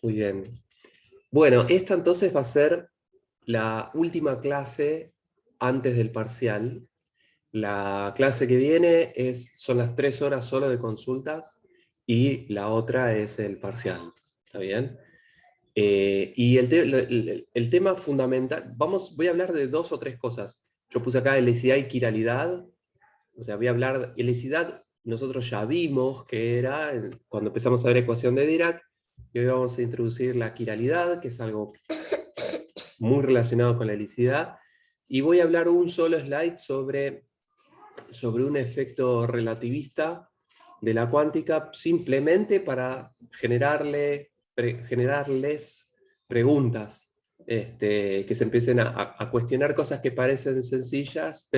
Muy bien. Bueno, esta entonces va a ser la última clase antes del parcial. La clase que viene son las 3 horas solo de consultas y la otra es el parcial. ¿Está bien? Y el tema fundamental, voy a hablar de 2 o 3 cosas. Yo puse acá helicidad y quiralidad. O sea, voy a hablar de helicidad. Nosotros ya vimos que era, cuando empezamos a ver ecuación de Dirac, y hoy vamos a introducir la quiralidad, que es algo muy relacionado con la helicidad, y voy a hablar un solo slide sobre un efecto relativista de la cuántica, simplemente para generarles preguntas, que se empiecen a cuestionar cosas que parecen sencillas,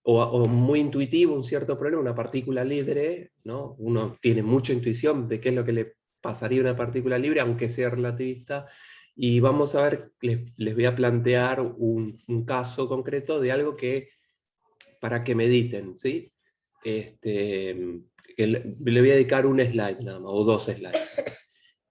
o muy intuitivo, un cierto problema, una partícula libre, ¿no? Uno tiene mucha intuición de qué es lo que le pasaría a una partícula libre, aunque sea relativista, y vamos a ver, les voy a plantear un caso concreto de algo para que mediten, ¿sí? Que le voy a dedicar un slide nada más, o 2 slides.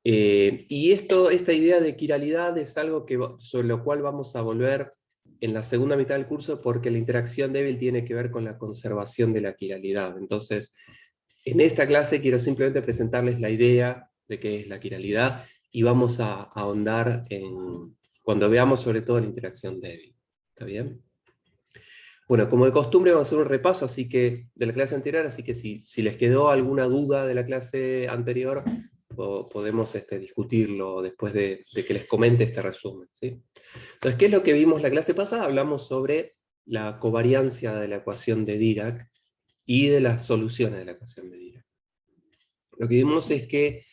Y esta idea de quiralidad es algo sobre lo cual vamos a volver en la segunda mitad del curso, porque la interacción débil tiene que ver con la conservación de la quiralidad. Entonces, en esta clase quiero simplemente presentarles la idea de qué es la quiralidad, y vamos a ahondar cuando veamos sobre todo la interacción débil. ¿Está bien? Bueno, como de costumbre vamos a hacer un repaso de la clase anterior, así que si les quedó alguna duda de la clase anterior, podemos discutirlo después de que les comente este resumen, ¿sí? Entonces, ¿qué es lo que vimos la clase pasada? Hablamos sobre la covariancia de la ecuación de Dirac y de las soluciones de la ecuación de Dirac. Lo que vimos es que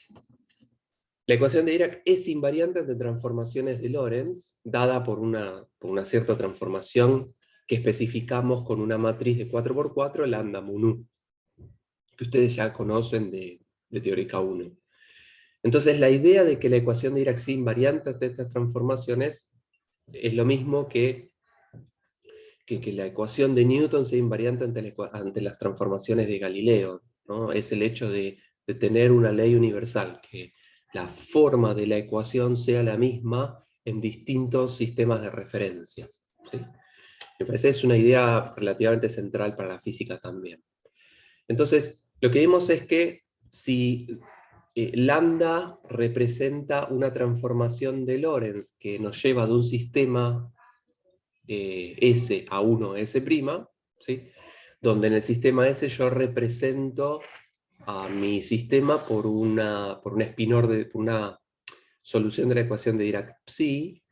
la ecuación de Dirac es invariante de transformaciones de Lorentz, dada por una cierta transformación que especificamos con una matriz de 4×4, lambda mu nu, que ustedes ya conocen de teórica 1. Entonces, la idea de que la ecuación de Dirac sea invariante de estas transformaciones es lo mismo que la ecuación de Newton sea invariante ante las transformaciones de Galileo, ¿no? Es el hecho de tener una ley universal, que la forma de la ecuación sea la misma en distintos sistemas de referencia, ¿sí? Me parece que es una idea relativamente central para la física también. Entonces, lo que vimos es que si lambda representa una transformación de Lorentz que nos lleva de un sistema S a 1 S', ¿sí? Donde en el sistema S yo represento a mi sistema por una solución de la ecuación de Dirac-Psi.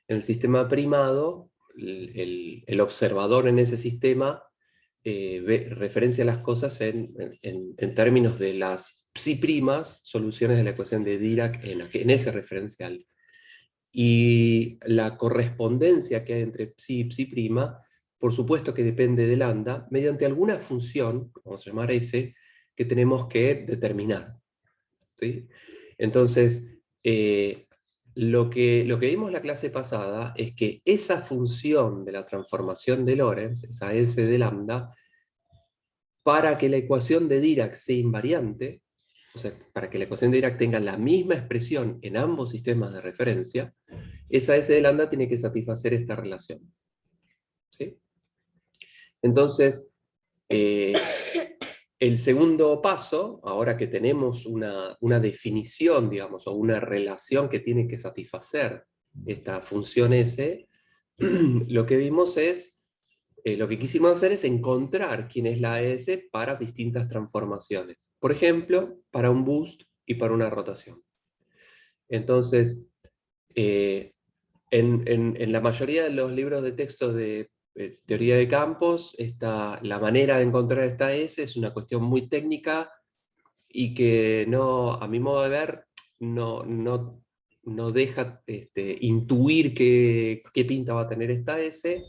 En el sistema primado, el observador en ese sistema referencia las cosas en términos de las psi', soluciones de la ecuación de Dirac en ese referencial. Y la correspondencia que hay entre psi y psi', por supuesto que depende de lambda, mediante alguna función, vamos a llamar S, que tenemos que determinar, ¿sí? Entonces, lo que vimos la clase pasada es que esa función de la transformación de Lorentz, esa S de lambda, para que la ecuación de Dirac sea invariante, o sea, para que la ecuación de Dirac tenga la misma expresión en ambos sistemas de referencia, esa S de lambda tiene que satisfacer esta relación, ¿sí? Entonces, el segundo paso, ahora que tenemos una definición, digamos, o una relación que tiene que satisfacer esta función S, lo que vimos lo que quisimos hacer es encontrar quién es la S para distintas transformaciones. Por ejemplo, para un boost y para una rotación. Entonces, en la mayoría de los libros de texto de teoría de campos, la manera de encontrar esta S es una cuestión muy técnica y que no, a mi modo de ver, no deja intuir qué pinta va a tener esta S.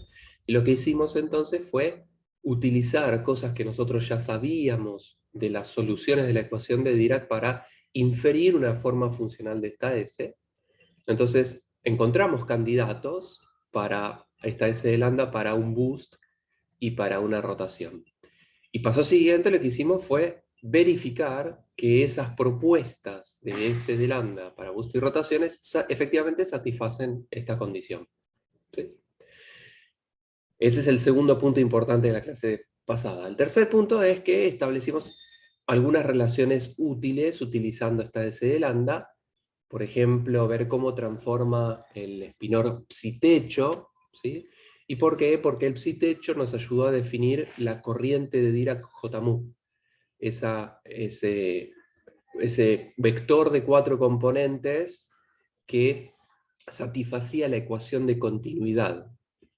Y lo que hicimos entonces fue utilizar cosas que nosotros ya sabíamos de las soluciones de la ecuación de Dirac para inferir una forma funcional de esta S. Entonces, encontramos candidatos para esta S de lambda para un boost y para una rotación. Y paso siguiente, lo que hicimos fue verificar que esas propuestas de S de lambda para busto y rotaciones efectivamente satisfacen esta condición. ¿Sí? Ese es el segundo punto importante de la clase pasada. El tercer punto es que establecimos algunas relaciones útiles utilizando esta S de lambda. Por ejemplo, ver cómo transforma el espinor psi-techo, ¿sí? ¿Y por qué? Porque el psi-techo nos ayudó a definir la corriente de Dirac-Jotamú. Ese vector de 4 componentes que satisfacía la ecuación de continuidad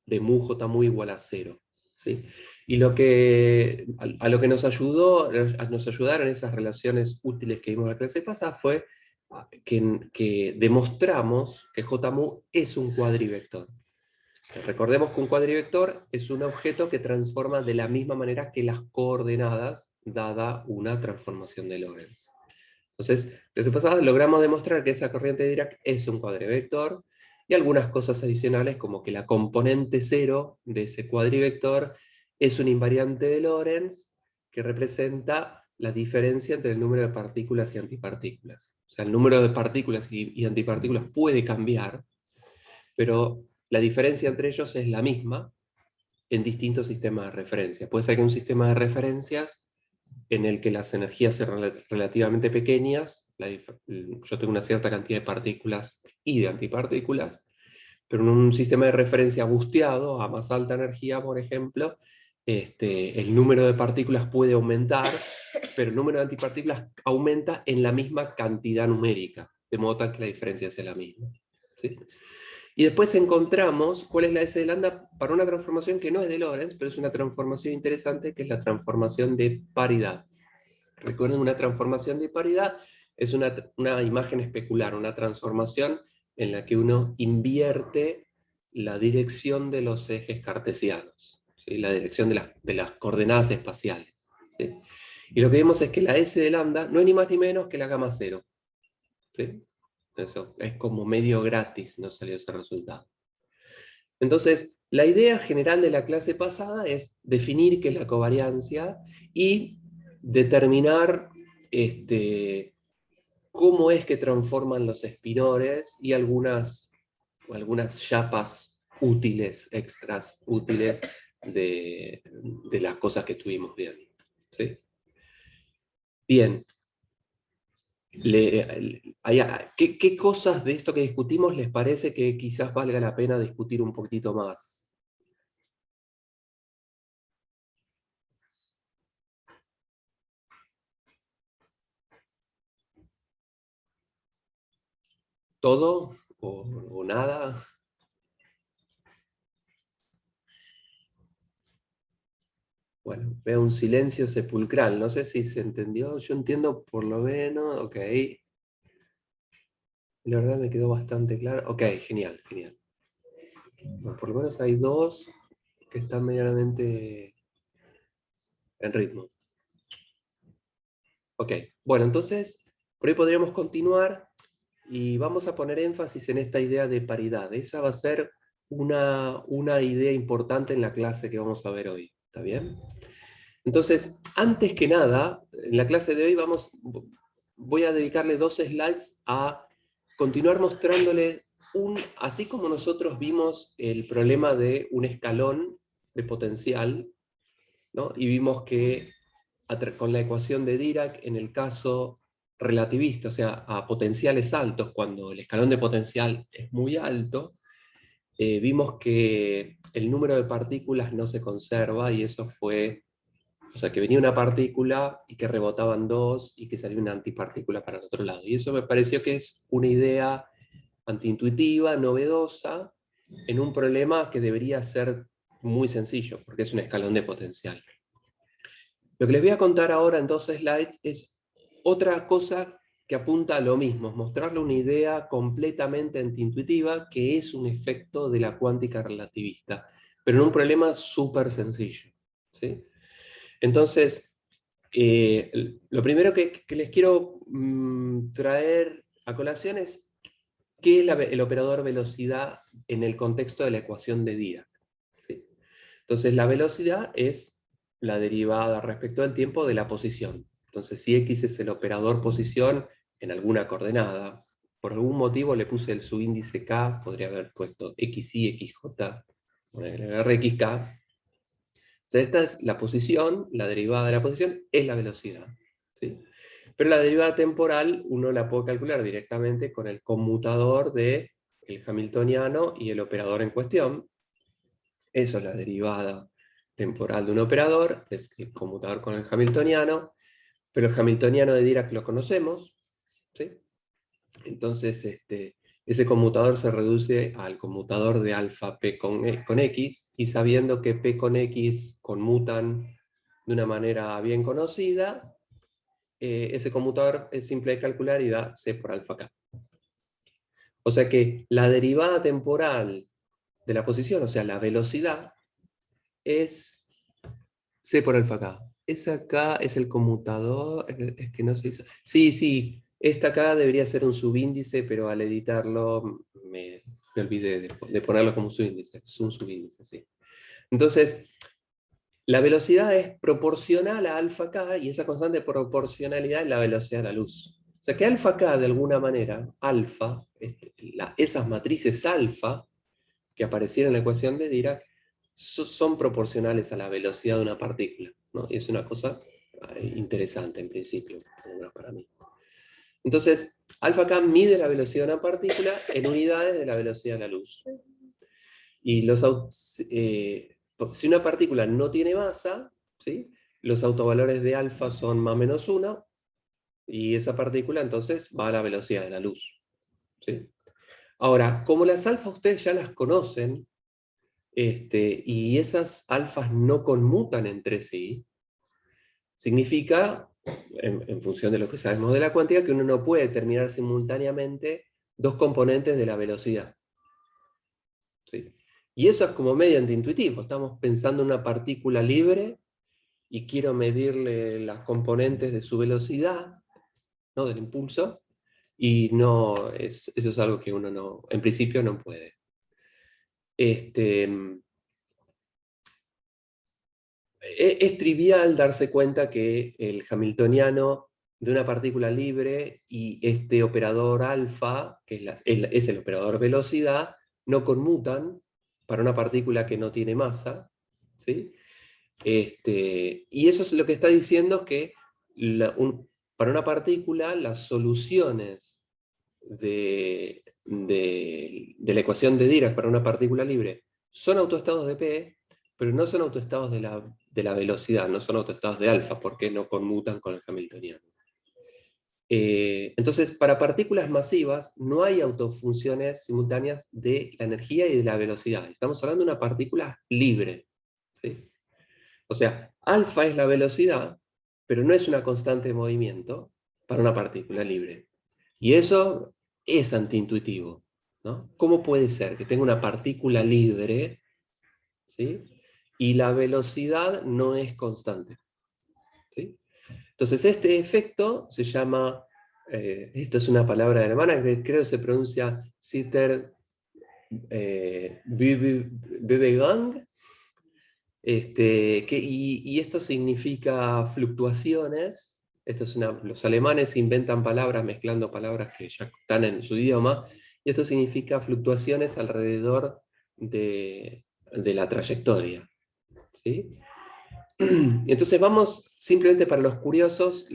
de mu j mu igual a 0. ¿Sí? Y a lo que nos ayudaron esas relaciones útiles que vimos en la clase pasada fue que demostramos que j mu es un cuadrivector. Recordemos que un cuadrivector es un objeto que transforma de la misma manera que las coordenadas, dada una transformación de Lorentz. Entonces, desde pasada logramos demostrar que esa corriente de Dirac es un cuadrivector, y algunas cosas adicionales como que la componente cero de ese cuadrivector es un invariante de Lorentz que representa la diferencia entre el número de partículas y antipartículas. O sea, el número de partículas y antipartículas puede cambiar, pero la diferencia entre ellos es la misma en distintos sistemas de referencia. Puede ser que un sistema de referencias en el que las energías sean relativamente pequeñas, yo tengo una cierta cantidad de partículas y de antipartículas, pero en un sistema de referencia busteado, a más alta energía, por ejemplo, el número de partículas puede aumentar, pero el número de antipartículas aumenta en la misma cantidad numérica, de modo tal que la diferencia sea la misma. ¿Sí? Y después encontramos cuál es la S de lambda para una transformación que no es de Lorentz, pero es una transformación interesante, que es la transformación de paridad. Recuerden, una transformación de paridad es una imagen especular, una transformación en la que uno invierte la dirección de los ejes cartesianos, ¿sí? La dirección de las coordenadas espaciales. ¿Sí? Y lo que vemos es que la S de lambda no es ni más ni menos que la gamma cero. ¿Sí? Eso es como medio gratis, no salió ese resultado. Entonces, la idea general de la clase pasada es definir qué es la covariancia y determinar cómo es que transforman los espinores y algunas chapas útiles, extras útiles de las cosas que estuvimos viendo. ¿Sí? Bien. ¿Qué cosas de esto que discutimos les parece que quizás valga la pena discutir un poquitito más? ¿Todo o nada? Bueno, veo un silencio sepulcral. No sé si se entendió. Yo entiendo por lo menos. Ok. La verdad me quedó bastante claro. Ok, genial, genial. Bueno, por lo menos hay dos que están medianamente en ritmo. Ok, bueno, entonces por ahí podríamos continuar y vamos a poner énfasis en esta idea de paridad. Esa va a ser una idea importante en la clase que vamos a ver hoy. ¿Está bien? Entonces, antes que nada, en la clase de hoy voy a dedicarle 2 slides a continuar mostrándole así como nosotros vimos el problema de un escalón de potencial, ¿no? Y vimos que con la ecuación de Dirac, en el caso relativista, o sea, a potenciales altos, cuando el escalón de potencial es muy alto, vimos que el número de partículas no se conserva, y eso fue, o sea, que venía una partícula y que rebotaban dos y que salía una antipartícula para el otro lado. Y eso me pareció que es una idea antiintuitiva, novedosa, en un problema que debería ser muy sencillo, porque es un escalón de potencial. Lo que les voy a contar ahora en 2 slides es otra cosa que apunta a lo mismo, es mostrarle una idea completamente antiintuitiva, que es un efecto de la cuántica relativista, pero en un problema súper sencillo. ¿Sí? Entonces, lo primero que les quiero traer a colación es qué es el operador velocidad en el contexto de la ecuación de Dirac. ¿Sí? Entonces, la velocidad es la derivada respecto al tiempo de la posición. Entonces, si X es el operador posición en alguna coordenada, por algún motivo le puse el subíndice K, podría haber puesto XY, XJ, le agarré XK. O sea, esta es la posición, la derivada de la posición es la velocidad, ¿sí? Pero la derivada temporal uno la puede calcular directamente con el conmutador del hamiltoniano y el operador en cuestión. Eso es la derivada temporal de un operador, es el conmutador con el hamiltoniano, pero el hamiltoniano de Dirac lo conocemos, ¿sí? Entonces ese conmutador se reduce al conmutador de alfa p con x, y sabiendo que p con x conmutan de una manera bien conocida, ese conmutador es simple de calcular y da c por alfa k. O sea que la derivada temporal de la posición, o sea, la velocidad, es c por alfa k. Esa acá es el conmutador, es que no se hizo. Sí, sí, esta acá debería ser un subíndice, pero al editarlo me olvidé de ponerlo como subíndice. Es un subíndice, sí. Entonces, la velocidad es proporcional a alfa k, y esa constante de proporcionalidad es la velocidad de la luz. O sea que alfa k, de alguna manera, alfa, esas matrices alfa que aparecieron en la ecuación de Dirac, son proporcionales a la velocidad de una partícula, ¿no? Y es una cosa interesante en principio, por lo menos para mí. Entonces, alfa k mide la velocidad de una partícula en unidades de la velocidad de la luz. Y si una partícula no tiene masa, ¿sí?, los autovalores de alfa son más o menos 1, y esa partícula entonces va a la velocidad de la luz, ¿sí? Ahora, como las alfas ustedes ya las conocen, y esas alfas no conmutan entre sí, significa, en función de lo que sabemos de la cuántica, que uno no puede determinar simultáneamente dos componentes de la velocidad, ¿sí? Y eso es como medio intuitivo. Estamos pensando en una partícula libre y quiero medirle las componentes de su velocidad, ¿no?, del impulso, y eso es algo que uno no, en principio no puede. Es trivial darse cuenta que el hamiltoniano de una partícula libre y este operador alfa, que es el operador velocidad, no conmutan para una partícula que no tiene masa, ¿sí? Y eso es lo que está diciendo, es que para una partícula las soluciones de la ecuación de Dirac para una partícula libre son autoestados de P, pero no son autoestados de la velocidad, no son autoestados de alfa, porque no conmutan con el hamiltoniano. Entonces, para partículas masivas no hay autofunciones simultáneas de la energía y de la velocidad. Estamos hablando de una partícula libre, ¿sí? O sea, alfa es la velocidad, pero no es una constante de movimiento para una partícula libre. Y eso es antiintuitivo, ¿no? ¿Cómo puede ser que tenga una partícula libre, ¿sí?, y la velocidad no es constante, ¿sí? Entonces este efecto se llama, esto es una palabra alemana que creo se pronuncia Zitterbewegung, y esto significa fluctuaciones. Los alemanes inventan palabras mezclando palabras que ya están en su idioma, y esto significa fluctuaciones alrededor de la trayectoria, ¿sí? Entonces vamos, simplemente para los curiosos,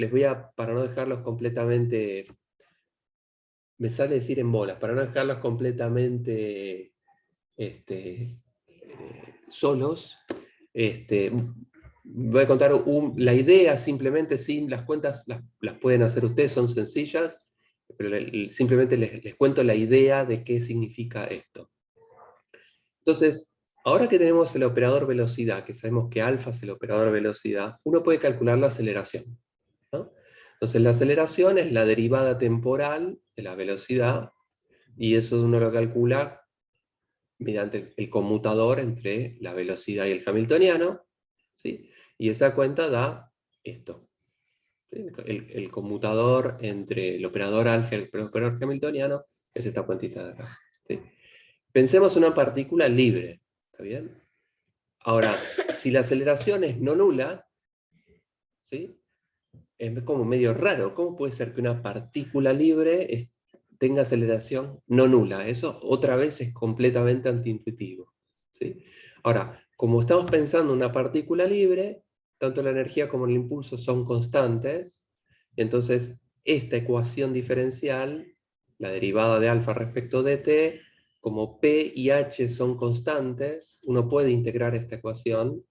para no dejarlos completamente, me sale decir en bolas, para no dejarlos completamente solos, voy a contar la idea simplemente. Las cuentas las pueden hacer ustedes, son sencillas, pero simplemente les cuento la idea de qué significa esto. Entonces, ahora que tenemos el operador velocidad, que sabemos que alfa es el operador velocidad, uno puede calcular la aceleración, ¿no? Entonces la aceleración es la derivada temporal de la velocidad, y eso uno lo calcula mediante el conmutador entre la velocidad y el hamiltoniano, ¿sí? Y esa cuenta da esto, ¿sí? El conmutador entre el operador alfa y el operador hamiltoniano es esta cuantita de acá, ¿sí? Pensemos en una partícula libre, ¿está bien? Ahora, si la aceleración es no nula, ¿sí?, es como medio raro. ¿Cómo puede ser que una partícula libre tenga aceleración no nula? Eso otra vez es completamente antiintuitivo, ¿sí? Ahora, como estamos pensando en una partícula libre, tanto la energía como el impulso son constantes, entonces esta ecuación diferencial, la derivada de alfa respecto de t, como P y H son constantes, uno puede integrar esta ecuación,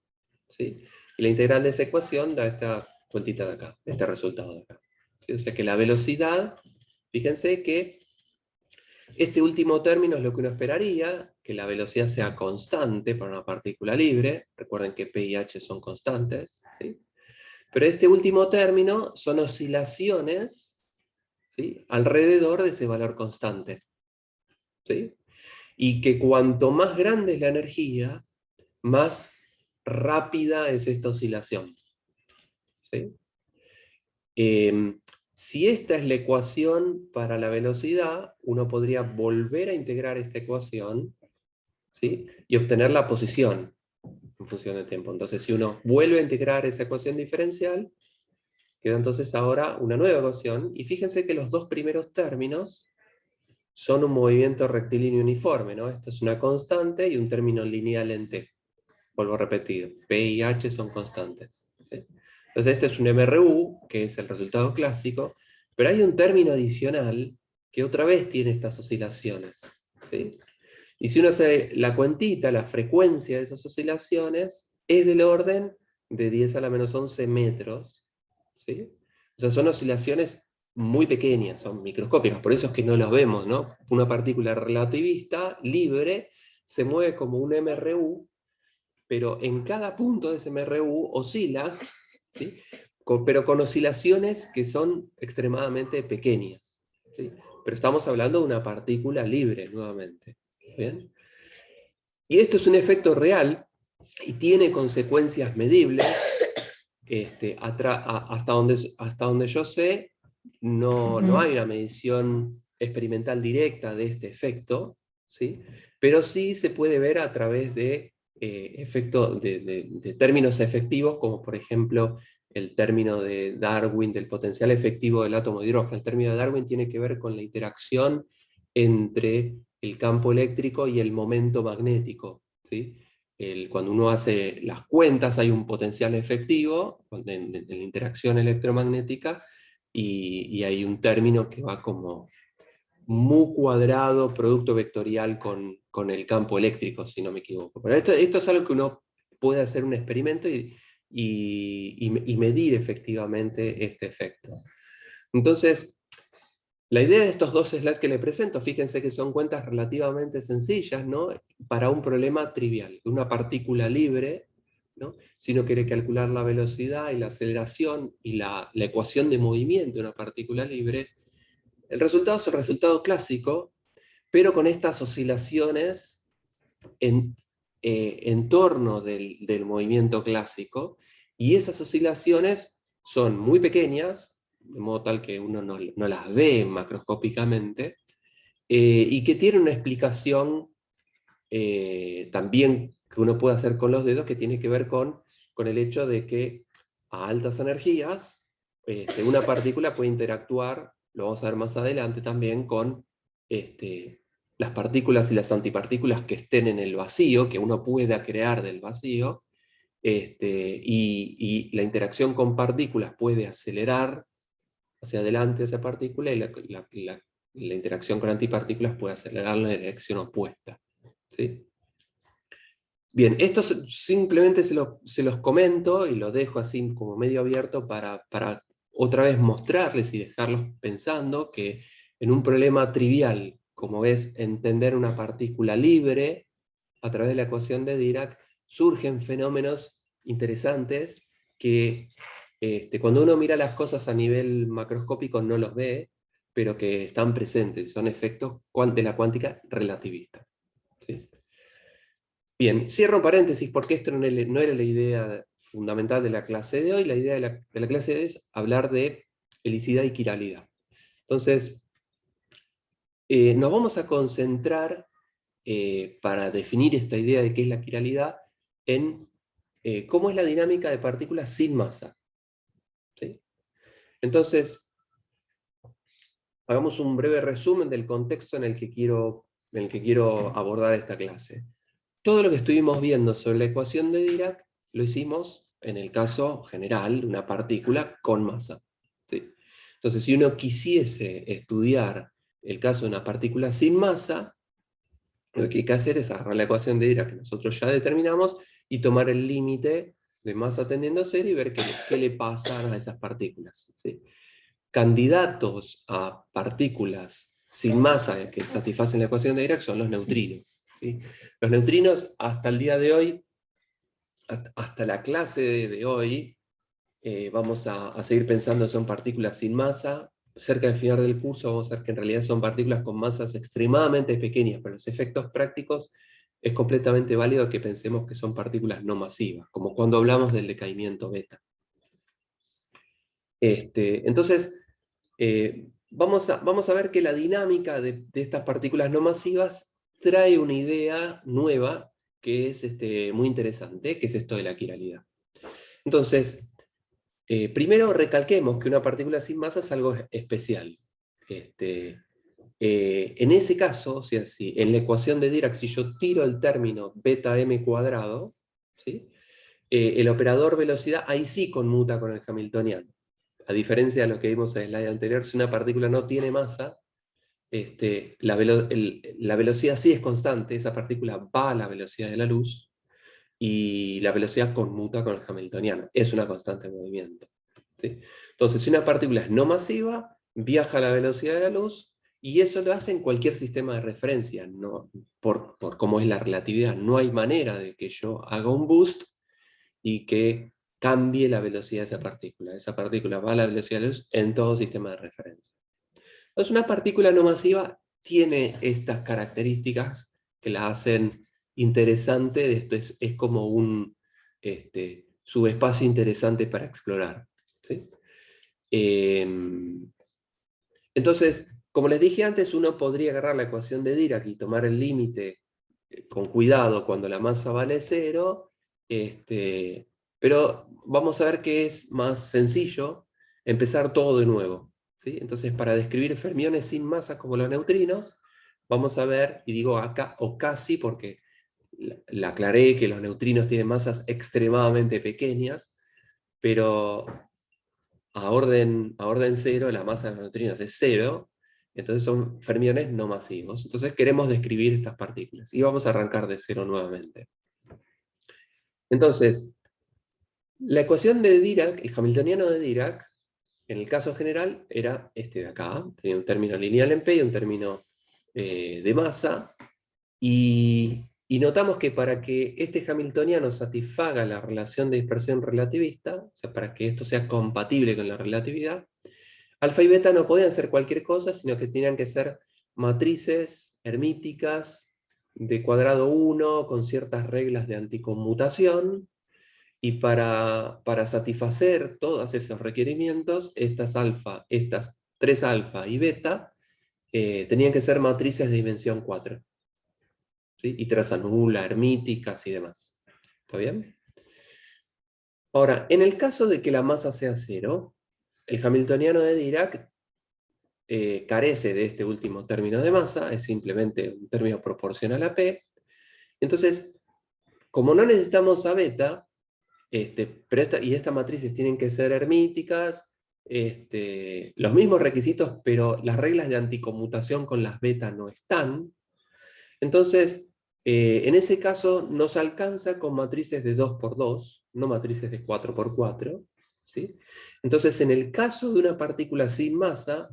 ¿sí? Y la integral de esa ecuación da esta vueltita de acá, este resultado de acá, ¿sí? O sea que la velocidad, fíjense que este último término es lo que uno esperaría, que la velocidad sea constante para una partícula libre. Recuerden que P y H son constantes, ¿sí? Pero este último término son oscilaciones, ¿sí?, alrededor de ese valor constante, ¿sí? Y que cuanto más grande es la energía, más rápida es esta oscilación, ¿sí? Si esta es la ecuación para la velocidad, uno podría volver a integrar esta ecuación, ¿sí?, y obtener la posición en función del tiempo. Entonces, si uno vuelve a integrar esa ecuación diferencial, queda entonces ahora una nueva ecuación, y fíjense que los dos primeros términos son un movimiento rectilíneo uniforme, ¿no? Esto es una constante y un término lineal en t. Vuelvo a repetir, P y H son constantes, ¿sí? Entonces este es un MRU, que es el resultado clásico, pero hay un término adicional que otra vez tiene estas oscilaciones, ¿sí? Y si uno hace la cuentita, la frecuencia de esas oscilaciones es del orden de 10 a la menos 11 metros, ¿sí? O sea, son oscilaciones muy pequeñas, son microscópicas, por eso es que no las vemos, ¿no? Una partícula relativista, libre, se mueve como un MRU, pero en cada punto de ese MRU oscila, ¿sí?, pero con oscilaciones que son extremadamente pequeñas, ¿sí? Pero estamos hablando de una partícula libre, nuevamente. ¿Bien? Y esto es un efecto real y tiene consecuencias medibles. Hasta donde yo sé, no hay una medición experimental directa de este efecto, ¿sí? Pero sí se puede ver a través de, de términos efectivos, como por ejemplo el término de Darwin del potencial efectivo del átomo de hidrógeno. El término de Darwin tiene que ver con la interacción entre el campo eléctrico y el momento magnético, ¿sí? Cuando uno hace las cuentas hay un potencial efectivo en la interacción electromagnética, y hay un término que va como mu cuadrado producto vectorial con el campo eléctrico, si no me equivoco. Pero esto es algo que uno puede hacer un experimento y medir efectivamente este efecto. Entonces, la idea de estos dos slides que le presento, fíjense que son cuentas relativamente sencillas, ¿no?, para un problema trivial. Una partícula libre, ¿no?, si uno quiere calcular la velocidad y la aceleración y la ecuación de movimiento de una partícula libre, el resultado es el resultado clásico, pero con estas oscilaciones en torno del movimiento clásico, y esas oscilaciones son muy pequeñas, de modo tal que uno no las ve macroscópicamente, y que tienen una explicación también que uno puede hacer con los dedos, que tiene que ver con el hecho de que a altas energías una partícula puede interactuar, lo vamos a ver más adelante también, con las partículas y las antipartículas que estén en el vacío, que uno pueda crear del vacío, y la interacción con partículas puede acelerar hacia adelante esa partícula, y la interacción con antipartículas puede acelerar en la dirección opuesta, ¿sí? Bien, esto simplemente se los comento y lo dejo así como medio abierto para otra vez mostrarles y dejarlos pensando que en un problema trivial, como es entender una partícula libre a través de la ecuación de Dirac, surgen fenómenos interesantes que cuando uno mira las cosas a nivel macroscópico no los ve, pero que están presentes, son efectos de la cuántica relativista, ¿sí? Bien, cierro paréntesis porque esto no era la idea fundamental de la clase de hoy. La idea de la clase de hoy es hablar de helicidad y quiralidad. Entonces, nos vamos a concentrar, para definir esta idea de qué es la quiralidad, en cómo es la dinámica de partículas sin masa, ¿sí? Entonces, hagamos un breve resumen del contexto en el que quiero abordar esta clase. Todo lo que estuvimos viendo sobre la ecuación de Dirac lo hicimos en el caso general de una partícula con masa. ¿Sí? Entonces, si uno quisiese estudiar el caso de una partícula sin masa, lo que hay que hacer es agarrar la ecuación de Dirac que nosotros ya determinamos y tomar el límite de masa tendiendo a cero y ver qué le pasa a esas partículas. ¿Sí? Candidatos a partículas sin masa que satisfacen la ecuación de Dirac son los neutrinos. ¿Sí? Los neutrinos, hasta el día de hoy, hasta la clase de hoy, vamos a seguir pensando que son partículas sin masa. Cerca del final del curso vamos a ver que en realidad son partículas con masas extremadamente pequeñas, pero los efectos prácticos es completamente válido que pensemos que son partículas no masivas, como cuando hablamos del decaimiento beta. Entonces, vamos a ver que la dinámica de estas partículas no masivas trae una idea nueva que es muy interesante, que es esto de la quiralidad. Entonces, primero recalquemos que una partícula sin masa es algo especial. En ese caso, o sea, si en la ecuación de Dirac, si yo tiro el término beta m cuadrado, ¿sí? El operador velocidad ahí sí conmuta con el hamiltoniano. A diferencia de lo que vimos en el slide anterior, si una partícula no tiene masa, la velocidad sí es constante, esa partícula va a la velocidad de la luz, y la velocidad conmuta con el hamiltoniano, es una constante de movimiento. ¿Sí? Entonces, si una partícula es no masiva, viaja a la velocidad de la luz, y eso lo hace en cualquier sistema de referencia, no, por cómo es la relatividad. No hay manera de que yo haga un boost y que cambie la velocidad de esa partícula. Esa partícula va a la velocidad de la luz en todo sistema de referencia. Entonces, una partícula no masiva tiene estas características que la hacen interesante. Esto es como un subespacio interesante para explorar. ¿Sí? Entonces, como les dije antes, uno podría agarrar la ecuación de Dirac y tomar el límite con cuidado cuando la masa vale 0, pero vamos a ver que es más sencillo empezar todo de nuevo. ¿Sí? Entonces, para describir fermiones sin masa como los neutrinos, vamos a ver, y digo acá, o casi, porque la aclaré que los neutrinos tienen masas extremadamente pequeñas, pero a orden 0 la masa de los neutrinos es 0, entonces son fermiones no masivos. Entonces queremos describir estas partículas, y vamos a arrancar de 0 nuevamente. Entonces, la ecuación de Dirac, el hamiltoniano de Dirac, en el caso general, era este de acá. Tenía un término lineal en P y un término de masa, y notamos que para que este hamiltoniano satisfaga la relación de dispersión relativista, o sea, para que esto sea compatible con la relatividad, alfa y beta no podían ser cualquier cosa, sino que tenían que ser matrices hermíticas de cuadrado 1 con ciertas reglas de anticonmutación, y para satisfacer todos esos requerimientos, estas 3 alfa y beta tenían que ser matrices de dimensión 4. ¿Sí? Y traza nula, hermíticas y demás. ¿Está bien? Ahora, en el caso de que la masa sea 0, el hamiltoniano de Dirac carece de este último término de masa, es simplemente un término proporcional a P. Entonces, como no necesitamos a beta, y estas matrices tienen que ser hermíticas, los mismos requisitos, pero las reglas de anticonmutación con las beta no están. Entonces, en ese caso nos alcanza con matrices de 2×2, no matrices de 4×4. ¿Sí? Entonces, en el caso de una partícula sin masa,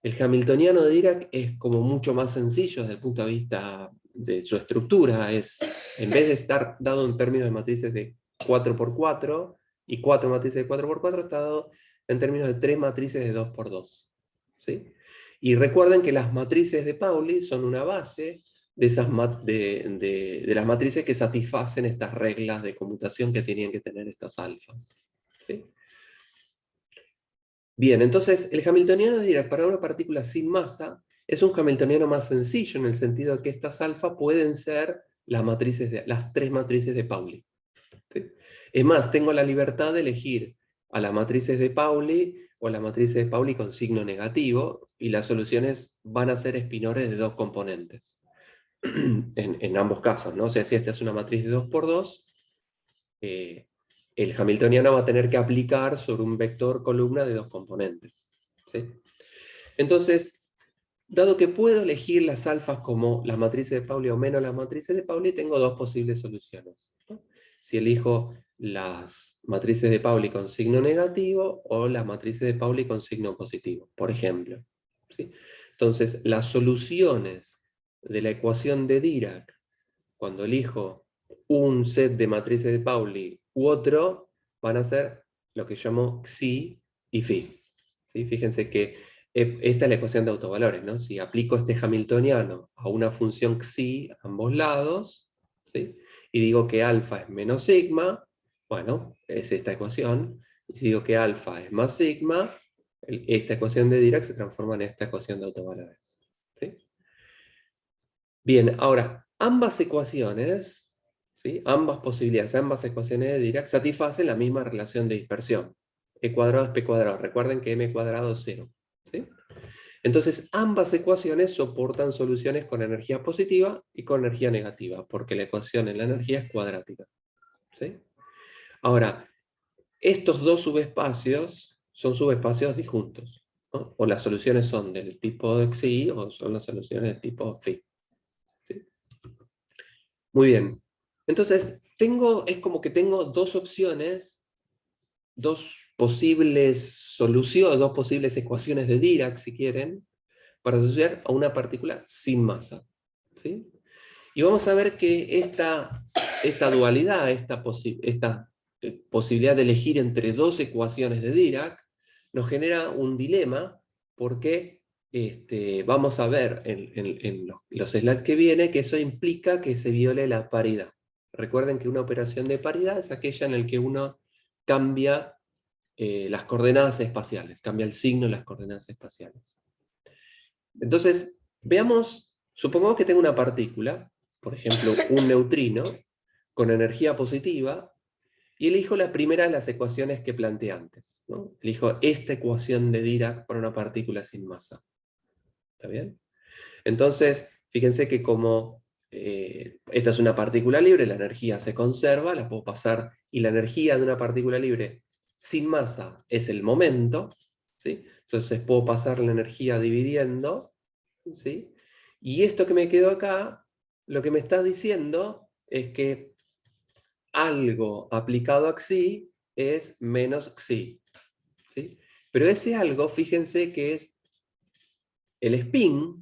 el hamiltoniano de Dirac es como mucho más sencillo desde el punto de vista de su estructura. En vez de estar dado en términos de matrices de 4×4 y 4 matrices de 4×4, está dado en términos de 3 matrices de 2×2. ¿Sí? Y recuerden que las matrices de Pauli son una base de las matrices que satisfacen estas reglas de conmutación que tenían que tener estas alfas. ¿Sí? Bien, entonces el hamiltoniano de Dirac para una partícula sin masa es un hamiltoniano más sencillo en el sentido de que estas alfas pueden ser las 3 matrices de Pauli. ¿Sí? Es más, tengo la libertad de elegir a las matrices de Pauli o a las matrices de Pauli con signo negativo, y las soluciones van a ser espinores de dos componentes. En ambos casos, ¿no? O sea, si esta es una matriz de 2 por 2, el hamiltoniano va a tener que aplicar sobre un vector columna de dos componentes, ¿sí? Entonces, dado que puedo elegir las alfas como las matrices de Pauli o menos las matrices de Pauli, tengo dos posibles soluciones, ¿no? Si elijo las matrices de Pauli con signo negativo o las matrices de Pauli con signo positivo, por ejemplo, ¿sí? Entonces, las soluciones de la ecuación de Dirac, cuando elijo un set de matrices de Pauli u otro, van a ser lo que llamo Xi y Phi, ¿sí? Fíjense que esta es la ecuación de autovalores, ¿no? Si aplico este hamiltoniano a una función Xi a ambos lados, ¿sí? Y digo que alfa es menos sigma, bueno, es esta ecuación. Y si digo que alfa es más sigma, esta ecuación de Dirac se transforma en esta ecuación de autovalores, ¿sí? Bien, ahora, ambas ecuaciones, ¿sí? Ambas posibilidades, ambas ecuaciones de Dirac satisfacen la misma relación de dispersión. E cuadrado es p cuadrado. Recuerden que m cuadrado es 0, ¿sí? Entonces, ambas ecuaciones soportan soluciones con energía positiva y con energía negativa, porque la ecuación en la energía es cuadrática, ¿sí? Ahora, estos dos subespacios son subespacios disjuntos, ¿no? O las soluciones son del tipo Xi o son las soluciones del tipo Phi, ¿sí? Muy bien. Entonces, es como que tengo dos opciones, dos posibles soluciones, dos posibles ecuaciones de Dirac, si quieren, para asociar a una partícula sin masa, ¿sí? Y vamos a ver que esta dualidad, esta posibilidad de elegir entre dos ecuaciones de Dirac, nos genera un dilema, porque vamos a ver en los slides que viene que eso implica que se viole la paridad. Recuerden que una operación de paridad es aquella en la que uno cambia las coordenadas espaciales, cambia el signo de las coordenadas espaciales. Entonces, veamos, supongamos que tengo una partícula, por ejemplo, un neutrino, con energía positiva, y elijo la primera de las ecuaciones que planteé antes, ¿no? Elijo esta ecuación de Dirac para una partícula sin masa. ¿Está bien? Entonces, fíjense que como esta es una partícula libre, la energía se conserva, la puedo pasar, y la energía de una partícula libre sin masa es el momento, ¿sí? Entonces puedo pasar la energía dividiendo, ¿sí? Y esto que me quedó acá, lo que me está diciendo es que algo aplicado a Xi es menos Xi, ¿sí? Pero ese algo, fíjense que es el spin.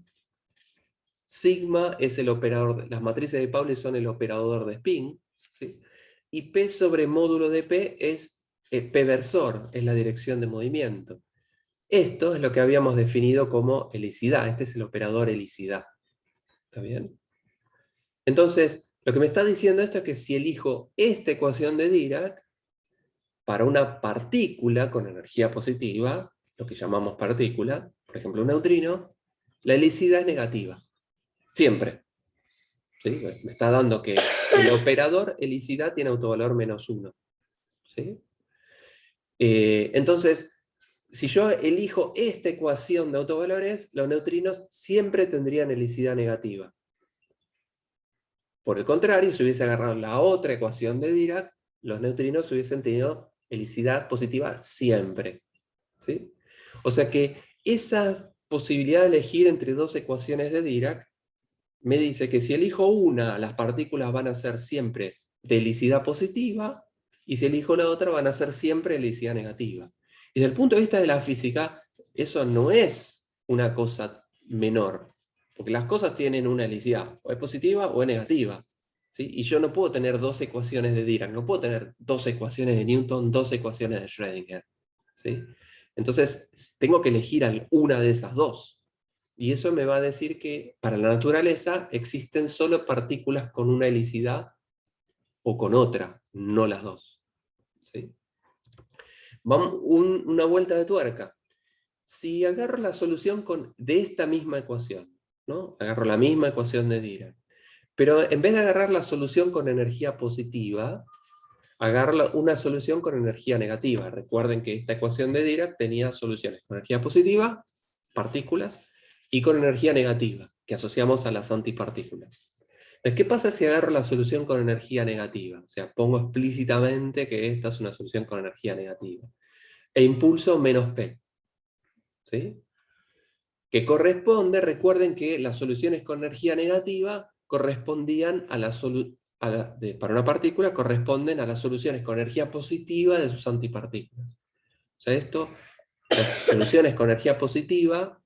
Sigma es el operador, las matrices de Pauli son el operador de spin, ¿sí? Y P sobre módulo de P es P versor, es la dirección de movimiento. Esto es lo que habíamos definido como helicidad, este es el operador helicidad. ¿Está bien? Entonces, lo que me está diciendo esto es que si elijo esta ecuación de Dirac, para una partícula con energía positiva, lo que llamamos partícula, por ejemplo un neutrino, la helicidad es negativa. Siempre. ¿Sí? Me está dando que el operador helicidad tiene autovalor -1. ¿Sí? Entonces, si yo elijo esta ecuación de autovalores, los neutrinos siempre tendrían helicidad negativa. Por el contrario, si hubiese agarrado la otra ecuación de Dirac, los neutrinos hubiesen tenido helicidad positiva siempre, ¿sí? O sea que esa posibilidad de elegir entre dos ecuaciones de Dirac me dice que si elijo una, las partículas van a ser siempre de helicidad positiva, y si elijo la otra van a ser siempre de helicidad negativa. Y desde el punto de vista de la física, eso no es una cosa menor, porque las cosas tienen una helicidad, o es positiva o es negativa, ¿sí? Y yo no puedo tener dos ecuaciones de Dirac, no puedo tener dos ecuaciones de Newton, dos ecuaciones de Schrödinger, ¿sí? Entonces, tengo que elegir una de esas dos. Y eso me va a decir que para la naturaleza existen solo partículas con una helicidad o con otra, no las dos, ¿sí? Vamos, una vuelta de tuerca. Si agarro la solución de esta misma ecuación, ¿no? Agarro la misma ecuación de Dirac, pero en vez de agarrar la solución con energía positiva, agarro una solución con energía negativa. Recuerden que esta ecuación de Dirac tenía soluciones con energía positiva, partículas, y con energía negativa, que asociamos a las antipartículas. Entonces, ¿qué pasa si agarro la solución con energía negativa? O sea, pongo explícitamente que esta es una solución con energía negativa. E impulso menos P. ¿Sí? Que corresponde, recuerden que las soluciones con energía negativa correspondían a para una partícula, corresponden a las soluciones con energía positiva de sus antipartículas. O sea, las soluciones con energía positiva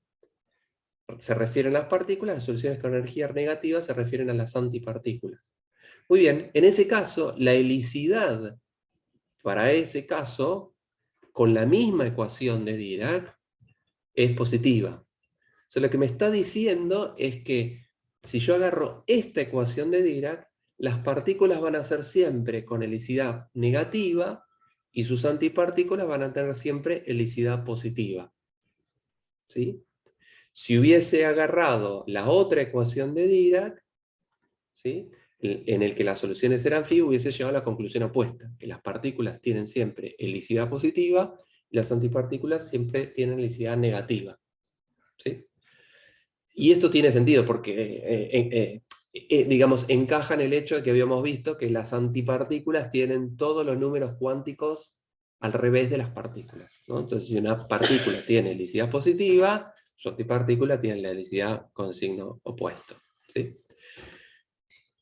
se refieren a las partículas, las soluciones con energía negativa se refieren a las antipartículas. Muy bien, en ese caso, la helicidad para ese caso, con la misma ecuación de Dirac, es positiva. O sea, lo que me está diciendo es que si yo agarro esta ecuación de Dirac, las partículas van a ser siempre con helicidad negativa y sus antipartículas van a tener siempre helicidad positiva. ¿Sí? Si hubiese agarrado la otra ecuación de Dirac, ¿sí?, en el que las soluciones eran phi, hubiese llegado a la conclusión opuesta, que las partículas tienen siempre helicidad positiva y las antipartículas siempre tienen helicidad negativa. ¿Sí? Y esto tiene sentido porque, digamos, encaja en el hecho de que habíamos visto que las antipartículas tienen todos los números cuánticos al revés de las partículas, ¿no? Entonces, si una partícula tiene helicidad positiva, su antipartícula tiene la helicidad con signo opuesto. ¿Sí?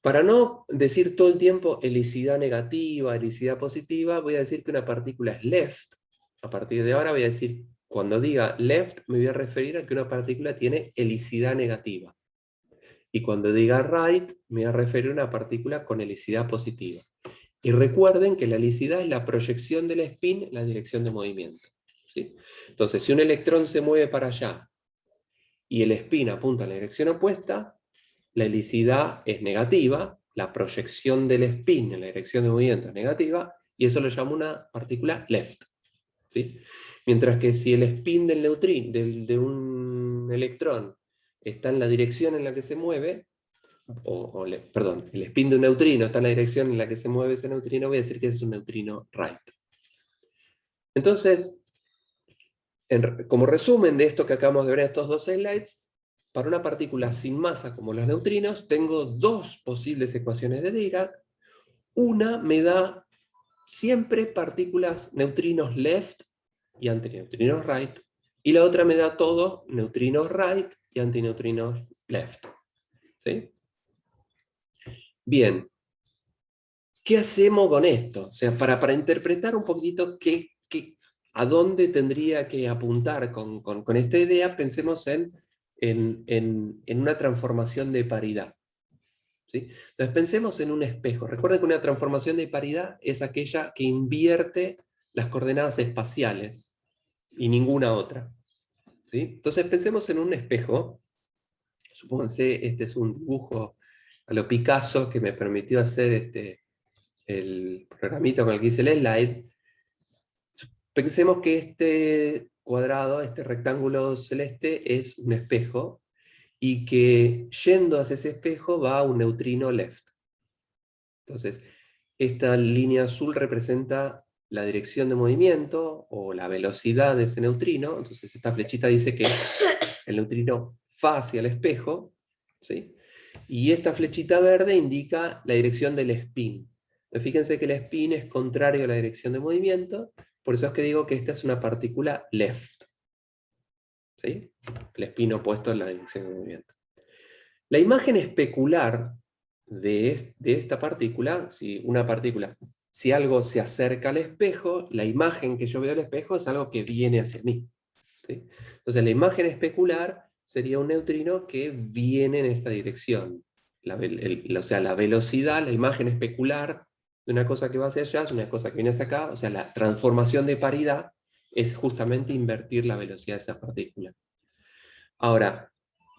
Para no decir todo el tiempo helicidad negativa, helicidad positiva, voy a decir que una partícula es left. A partir de ahora voy a decir, cuando diga left, me voy a referir a que una partícula tiene helicidad negativa. Y cuando diga right, me voy a referir a una partícula con helicidad positiva. Y recuerden que la helicidad es la proyección del spin en la dirección de movimiento. ¿Sí? Entonces, si un electrón se mueve para allá y el spin apunta en la dirección opuesta, la helicidad es negativa, la proyección del spin en la dirección de movimiento es negativa, y eso lo llamo una partícula left. ¿Sí? Mientras que si el spin del de un electrón está en la dirección en la que se mueve, perdón, el spin de un neutrino está en la dirección en la que se mueve ese neutrino, voy a decir que ese es un neutrino right. Entonces, como resumen de esto que acabamos de ver en estos dos slides, para una partícula sin masa como los neutrinos, tengo dos posibles ecuaciones de Dirac. Una me da siempre partículas neutrinos left y antineutrinos right, y la otra me da todo neutrinos right y antineutrinos left. ¿Sí? Bien, ¿qué hacemos con esto? O sea, para interpretar un poquito a dónde tendría que apuntar con esta idea, pensemos en una transformación de paridad. ¿Sí? Entonces pensemos en un espejo. Recuerden que una transformación de paridad es aquella que invierte las coordenadas espaciales y ninguna otra. ¿Sí? Entonces pensemos en un espejo. Supónganse, este es un dibujo a lo Picasso que me permitió hacer el programita con el que hice el slide. Pensemos que este cuadrado, este rectángulo celeste, es un espejo, y que yendo hacia ese espejo va un neutrino left. Entonces, esta línea azul representa la dirección de movimiento o la velocidad de ese neutrino. Entonces esta flechita dice que el neutrino va hacia el espejo, ¿sí? Y esta flechita verde indica la dirección del spin. Fíjense que el spin es contrario a la dirección de movimiento, por eso es que digo que esta es una partícula left. ¿Sí? El spin opuesto a la dirección de movimiento. La imagen especular de esta partícula, si algo se acerca al espejo, la imagen que yo veo al espejo es algo que viene hacia mí. ¿Sí? Entonces la imagen especular sería un neutrino que viene en esta dirección. O sea, la velocidad, la imagen especular de una cosa que va hacia allá es una cosa que viene hacia acá. O sea, la transformación de paridad es justamente invertir la velocidad de esa partícula. Ahora,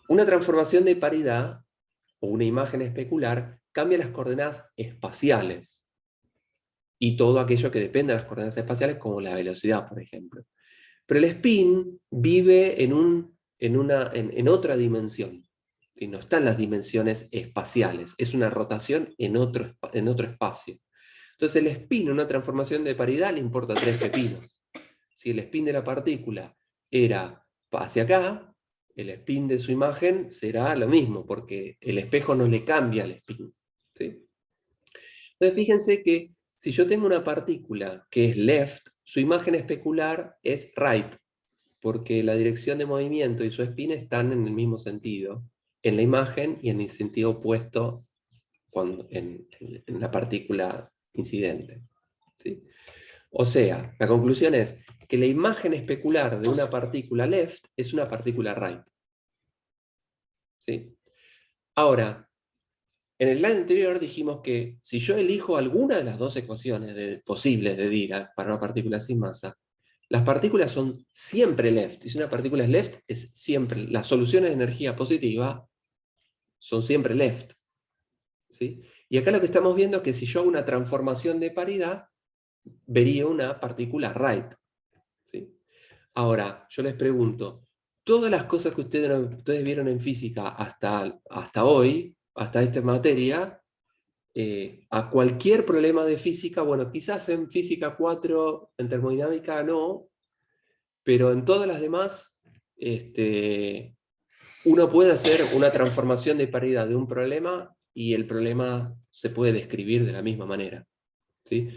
una transformación de paridad o una imagen especular cambia las coordenadas espaciales y todo aquello que depende de las coordenadas espaciales, como la velocidad, por ejemplo. Pero el spin vive en otra dimensión, y no está en las dimensiones espaciales, es una rotación en otro espacio. Entonces el spin en una transformación de paridad le importa 3 pepinos. Si el spin de la partícula era hacia acá, el spin de su imagen será lo mismo, porque el espejo no le cambia el spin. ¿Sí? Entonces fíjense que si yo tengo una partícula que es left, su imagen especular es right, porque la dirección de movimiento y su spin están en el mismo sentido, en la imagen y en el sentido opuesto en la partícula incidente. ¿Sí? O sea, la conclusión es que la imagen especular de una partícula left es una partícula right. ¿Sí? Ahora, en el slide anterior dijimos que si yo elijo alguna de las dos ecuaciones posibles de Dirac para una partícula sin masa, las partículas son siempre left. Y si una partícula es left, es siempre, las soluciones de energía positiva son siempre left. ¿Sí? Y acá lo que estamos viendo es que si yo hago una transformación de paridad, vería una partícula right. ¿Sí? Ahora, yo les pregunto, todas las cosas que ustedes vieron en física hasta hoy, hasta esta materia, a cualquier problema de física, bueno, quizás en física 4, en termodinámica no, pero en todas las demás, uno puede hacer una transformación de paridad de un problema y el problema se puede describir de la misma manera. ¿Sí?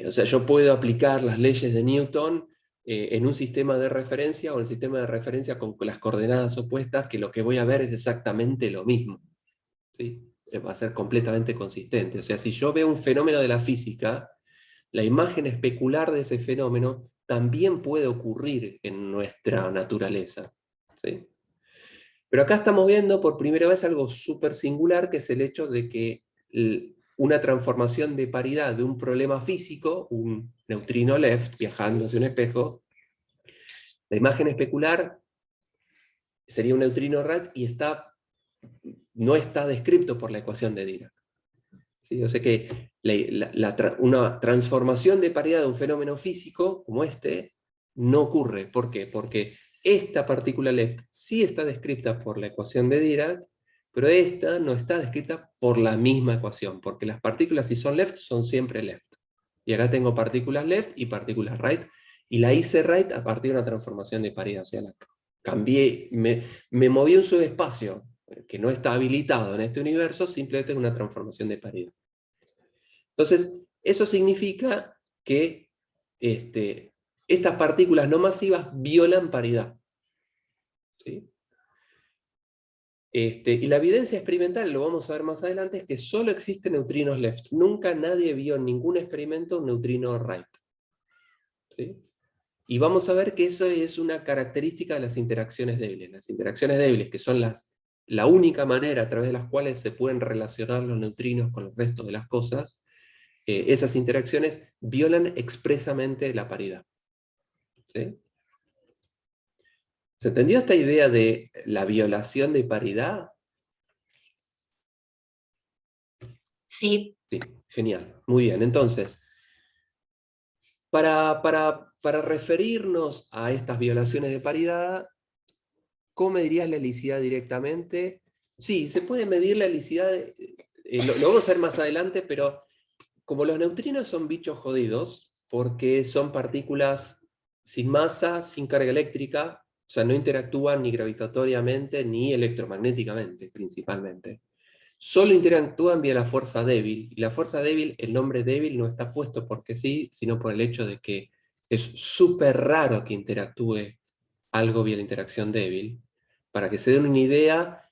O sea, yo puedo aplicar las leyes de Newton en un sistema de referencia o en el sistema de referencia con las coordenadas opuestas, que lo que voy a ver es exactamente lo mismo. ¿Sí? Va a ser completamente consistente. O sea, si yo veo un fenómeno de la física, la imagen especular de ese fenómeno también puede ocurrir en nuestra naturaleza. ¿Sí? Pero acá estamos viendo por primera vez algo súper singular, que es el hecho de que una transformación de paridad de un problema físico, un neutrino left viajando hacia un espejo, la imagen especular sería un neutrino right y no está descrito por la ecuación de Dirac. ¿Sí? O sea que una transformación de paridad de un fenómeno físico como este no ocurre. ¿Por qué? Porque esta partícula left sí está descrita por la ecuación de Dirac, pero esta no está descrita por la misma ecuación, porque las partículas, si son left, son siempre left. Y acá tengo partículas left y partículas right, y la hice right a partir de una transformación de paridad. O sea, la cambié, me moví un subespacio que no está habilitado en este universo, simplemente con una transformación de paridad. Entonces, eso significa que estas partículas no masivas violan paridad. ¿Sí? Y la evidencia experimental, lo vamos a ver más adelante, es que solo existen neutrinos left. Nunca nadie vio en ningún experimento un neutrino right. ¿Sí? Y vamos a ver que eso es una característica de las interacciones débiles. Las interacciones débiles, que son la única manera a través de las cuales se pueden relacionar los neutrinos con el resto de las cosas, esas interacciones violan expresamente la paridad. ¿Sí? ¿Se entendió esta idea de la violación de paridad? Sí. Sí, genial. Muy bien. Entonces, para referirnos a estas violaciones de paridad, ¿cómo medirías la helicidad directamente? Sí, se puede medir la helicidad, lo vamos a ver más adelante, pero como los neutrinos son bichos jodidos, porque son partículas sin masa, sin carga eléctrica, o sea, no interactúan ni gravitatoriamente ni electromagnéticamente, principalmente. Solo interactúan vía la fuerza débil, y la fuerza débil, el nombre débil no está puesto porque sí, sino por el hecho de que es súper raro que interactúe algo vía la interacción débil. Para que se den una idea,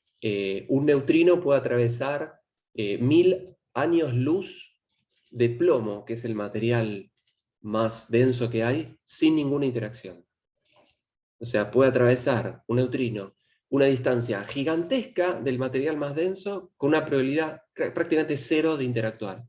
un neutrino puede atravesar 1000 años luz de plomo, que es el material más denso que hay, sin ninguna interacción. O sea, puede atravesar un neutrino una distancia gigantesca del material más denso con una probabilidad prácticamente cero de interactuar.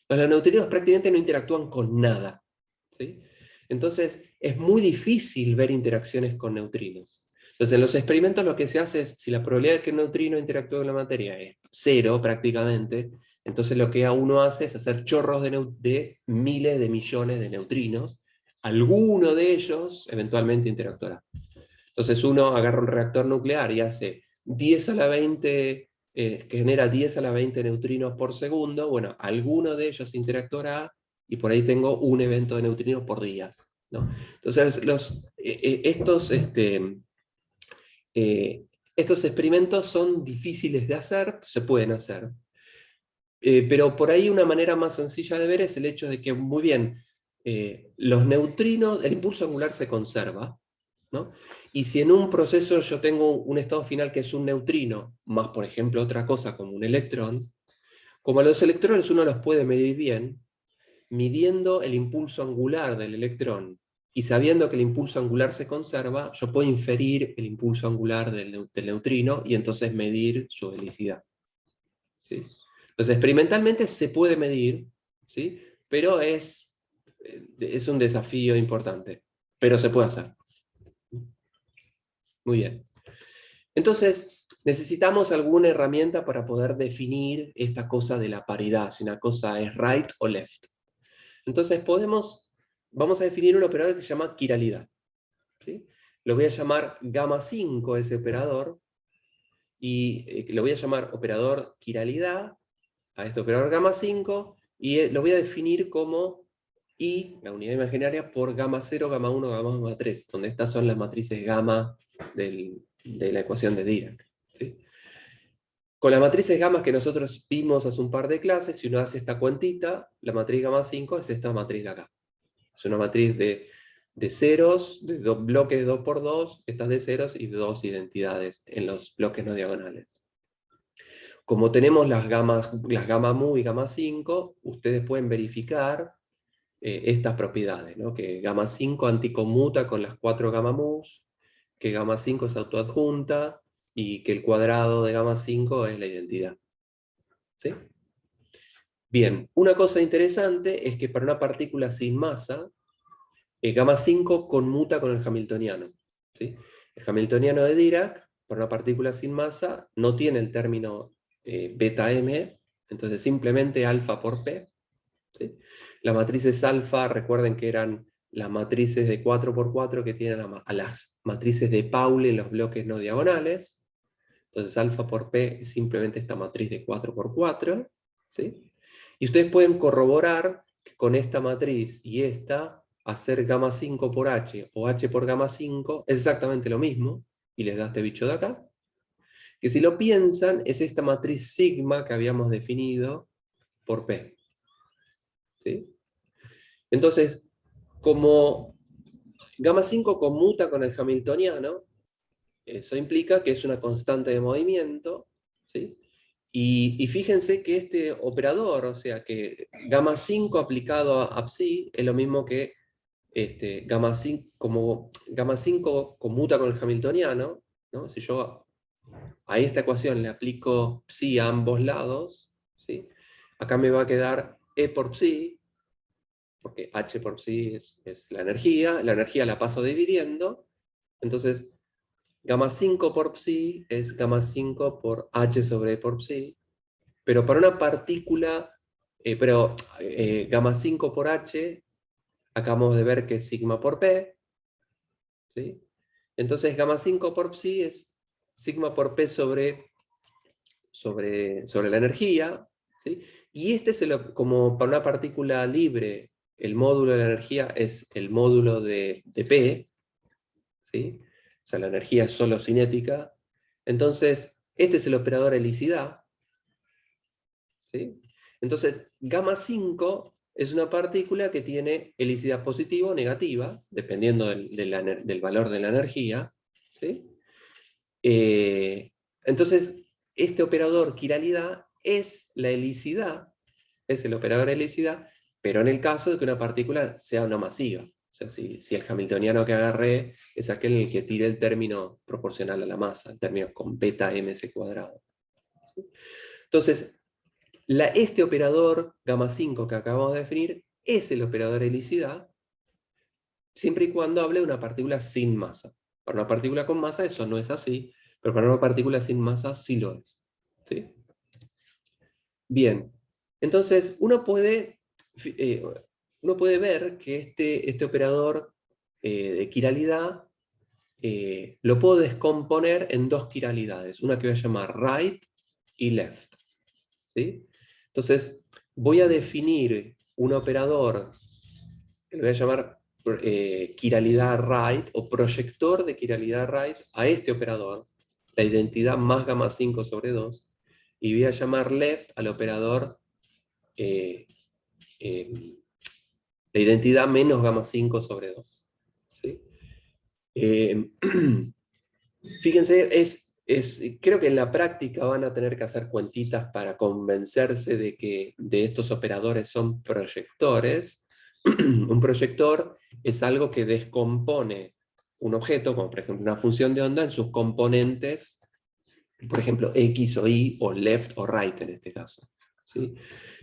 Los neutrinos prácticamente no interactúan con nada. ¿Sí? Entonces, es muy difícil ver interacciones con neutrinos. Entonces, en los experimentos lo que se hace es, si la probabilidad de que un neutrino interactúe con la materia es cero prácticamente, entonces lo que uno hace es hacer chorros de miles de millones de neutrinos. Alguno de ellos eventualmente interactuará. Entonces uno agarra un reactor nuclear y hace 10 a la 20 que genera 10 a la 20 neutrinos por segundo. Bueno, alguno de ellos interactuará y por ahí tengo un evento de neutrinos por día, ¿no? Entonces, estos experimentos son difíciles de hacer, se pueden hacer. Pero por ahí una manera más sencilla de ver es el hecho de que, muy bien, los neutrinos, el impulso angular se conserva, ¿no? Y si en un proceso yo tengo un estado final que es un neutrino, más por ejemplo otra cosa como un electrón, como a los electrones uno los puede medir bien, midiendo el impulso angular del electrón y sabiendo que el impulso angular se conserva, yo puedo inferir el impulso angular del neutrino y entonces medir su helicidad, ¿sí? Entonces, experimentalmente se puede medir, ¿sí? Pero es un desafío importante, pero se puede hacer. Muy bien. Entonces, necesitamos alguna herramienta para poder definir esta cosa de la paridad, si una cosa es right o left. Entonces, vamos a definir un operador que se llama quiralidad, ¿sí? Lo voy a llamar gamma 5, ese operador, y lo voy a llamar operador quiralidad a este operador gamma 5, y lo voy a definir como I, la unidad imaginaria, por gamma 0, gamma 1, gamma 2, gamma 3, donde estas son las matrices gamma de la ecuación de Dirac, ¿sí? Con las matrices gamma que nosotros vimos hace un par de clases, si uno hace esta cuentita, la matriz gamma 5 es esta matriz de acá. Es una matriz de ceros, de bloques de 2 por 2, estas de ceros y dos identidades en los bloques no diagonales. Como tenemos las gamma mu y gamma 5, ustedes pueden verificar estas propiedades, ¿no? Que gamma 5 anticonmuta con las 4 gamma mus, que gamma 5 es autoadjunta, y que el cuadrado de gamma 5 es la identidad. ¿Sí? Bien, una cosa interesante es que para una partícula sin masa, gamma 5 conmuta con el hamiltoniano, ¿sí? El hamiltoniano de Dirac, para una partícula sin masa, no tiene el término beta m, entonces simplemente alfa por p, ¿sí? Las matrices alfa, recuerden que eran las matrices de 4 por 4 que tienen a las matrices de Pauli en los bloques no diagonales. Entonces alfa por p es simplemente esta matriz de 4 por 4, ¿sí? Y ustedes pueden corroborar que con esta matriz y esta, hacer gamma 5 por h o h por gamma 5 es exactamente lo mismo, y les da este bicho de acá, que si lo piensan es esta matriz sigma que habíamos definido por p, ¿sí? Entonces, como gamma 5 conmuta con el hamiltoniano, eso implica que es una constante de movimiento, ¿sí? Y fíjense que este operador, o sea que gamma 5 aplicado a psi, es lo mismo que gamma 5, como gamma 5 conmuta con el hamiltoniano, ¿no? Si yo a esta ecuación le aplico psi a ambos lados, ¿sí? Acá me va a quedar E por psi, porque H por psi es la energía la paso dividiendo, entonces gamma 5 por psi es gamma 5 por H sobre E por psi, pero para una partícula, gamma 5 por H, acabamos de ver que es sigma por P, ¿sí? Entonces gamma 5 por psi es sigma por P sobre la energía, ¿sí? Y como para una partícula libre, el módulo de la energía es el módulo de P, ¿sí? O sea, la energía es solo cinética. Entonces, este es el operador helicidad, ¿sí? Entonces, gamma 5 es una partícula que tiene helicidad positiva o negativa, dependiendo del valor de la energía, ¿sí? Entonces, este operador quiralidad es la helicidad, es el operador de helicidad, pero en el caso de que una partícula sea no masiva. O sea, si el hamiltoniano que agarré es aquel en el que tire el término proporcional a la masa, el término con beta ms cuadrado. Entonces, este operador gamma 5 que acabamos de definir es el operador de helicidad, siempre y cuando hable de una partícula sin masa. Para una partícula con masa eso no es así, pero para una partícula sin masa sí lo es, ¿sí? Bien, entonces uno puede ver que este operador de quiralidad lo puedo descomponer en dos quiralidades, una que voy a llamar right y left. ¿Sí? Entonces, voy a definir un operador que le voy a llamar quiralidad right, o proyector de quiralidad right, a este operador, la identidad más gamma 5 sobre 2, y voy a llamar left al operador eh, la identidad menos gamma 5 sobre 2. ¿Sí? Fíjense, creo que en la práctica van a tener que hacer cuentitas para convencerse de que de estos operadores son proyectores. Un proyector es algo que descompone un objeto, como por ejemplo una función de onda, en sus componentes, por ejemplo, X o Y, o left o right en este caso. ¿Sí?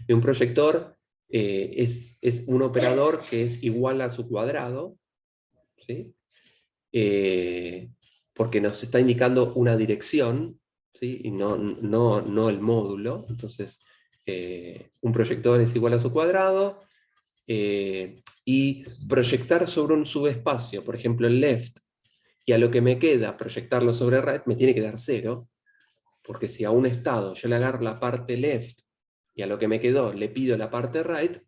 Y un proyector es un operador que es igual a su cuadrado, ¿sí? Porque nos está indicando una dirección, ¿sí? Y no el módulo. Entonces, un proyector es igual a su cuadrado, y proyectar sobre un subespacio, por ejemplo el left, y a lo que me queda proyectarlo sobre right, me tiene que dar 0, porque si a un estado yo le agarro la parte left y a lo que me quedó le pido la parte right,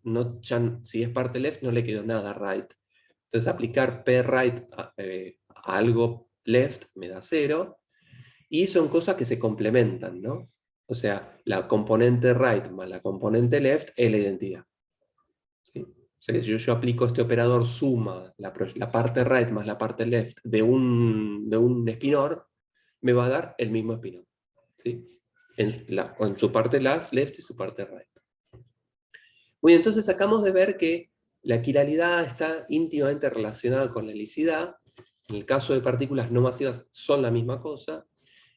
si es parte left no le quedó nada right. Entonces aplicar p right a algo left me da 0, y son cosas que se complementan, ¿no? O sea, la componente right más la componente left es la identidad. ¿Sí? O sea, si yo aplico este operador suma, la parte right más la parte left de un espinor, me va a dar el mismo espinor. ¿Sí? En su parte left y su parte right. Muy bien, entonces acabamos de ver que la quiralidad está íntimamente relacionada con la helicidad. En el caso de partículas no masivas son la misma cosa.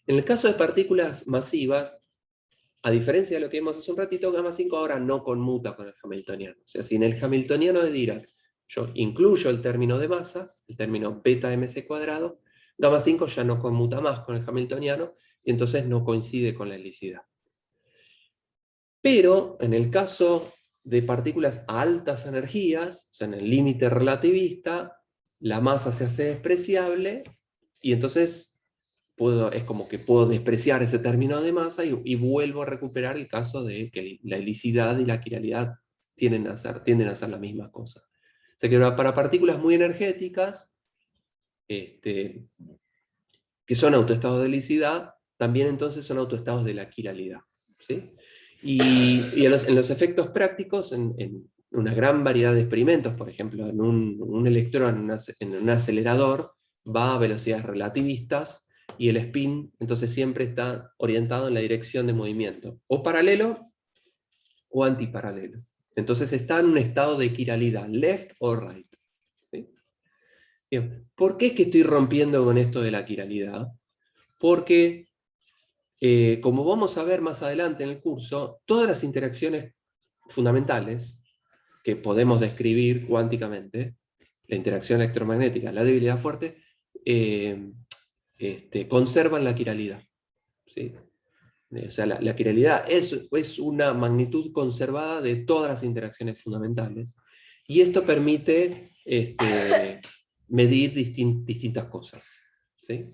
En el caso de partículas masivas, a diferencia de lo que vimos hace un ratito, gamma 5 ahora no conmuta con el hamiltoniano. O sea, si en el hamiltoniano de Dirac yo incluyo el término de masa, el término beta mc cuadrado, gamma 5 ya no conmuta más con el hamiltoniano, y entonces no coincide con la helicidad. Pero en el caso de partículas a altas energías, o sea, en el límite relativista, la masa se hace despreciable, y entonces es como que puedo despreciar ese término de masa y vuelvo a recuperar el caso de que la helicidad y la quiralidad tienden a ser la misma cosa. O sea que para partículas muy energéticas, que son autoestados de helicidad, también entonces son autoestados de la quiralidad. ¿Sí? Y en los efectos prácticos, en una gran variedad de experimentos, por ejemplo, en un electrón en un acelerador va a velocidades relativistas, y el spin entonces siempre está orientado en la dirección de movimiento, o paralelo o antiparalelo. Entonces está en un estado de quiralidad, left o right. ¿Sí? Bien. ¿Por qué es que estoy rompiendo con esto de la quiralidad? Porque, como vamos a ver más adelante en el curso, todas las interacciones fundamentales que podemos describir cuánticamente, la interacción electromagnética, la debilidad fuerte, conservan la quiralidad. ¿Sí? O sea, la quiralidad es una magnitud conservada de todas las interacciones fundamentales. Y esto permite medir distintas cosas. ¿Sí?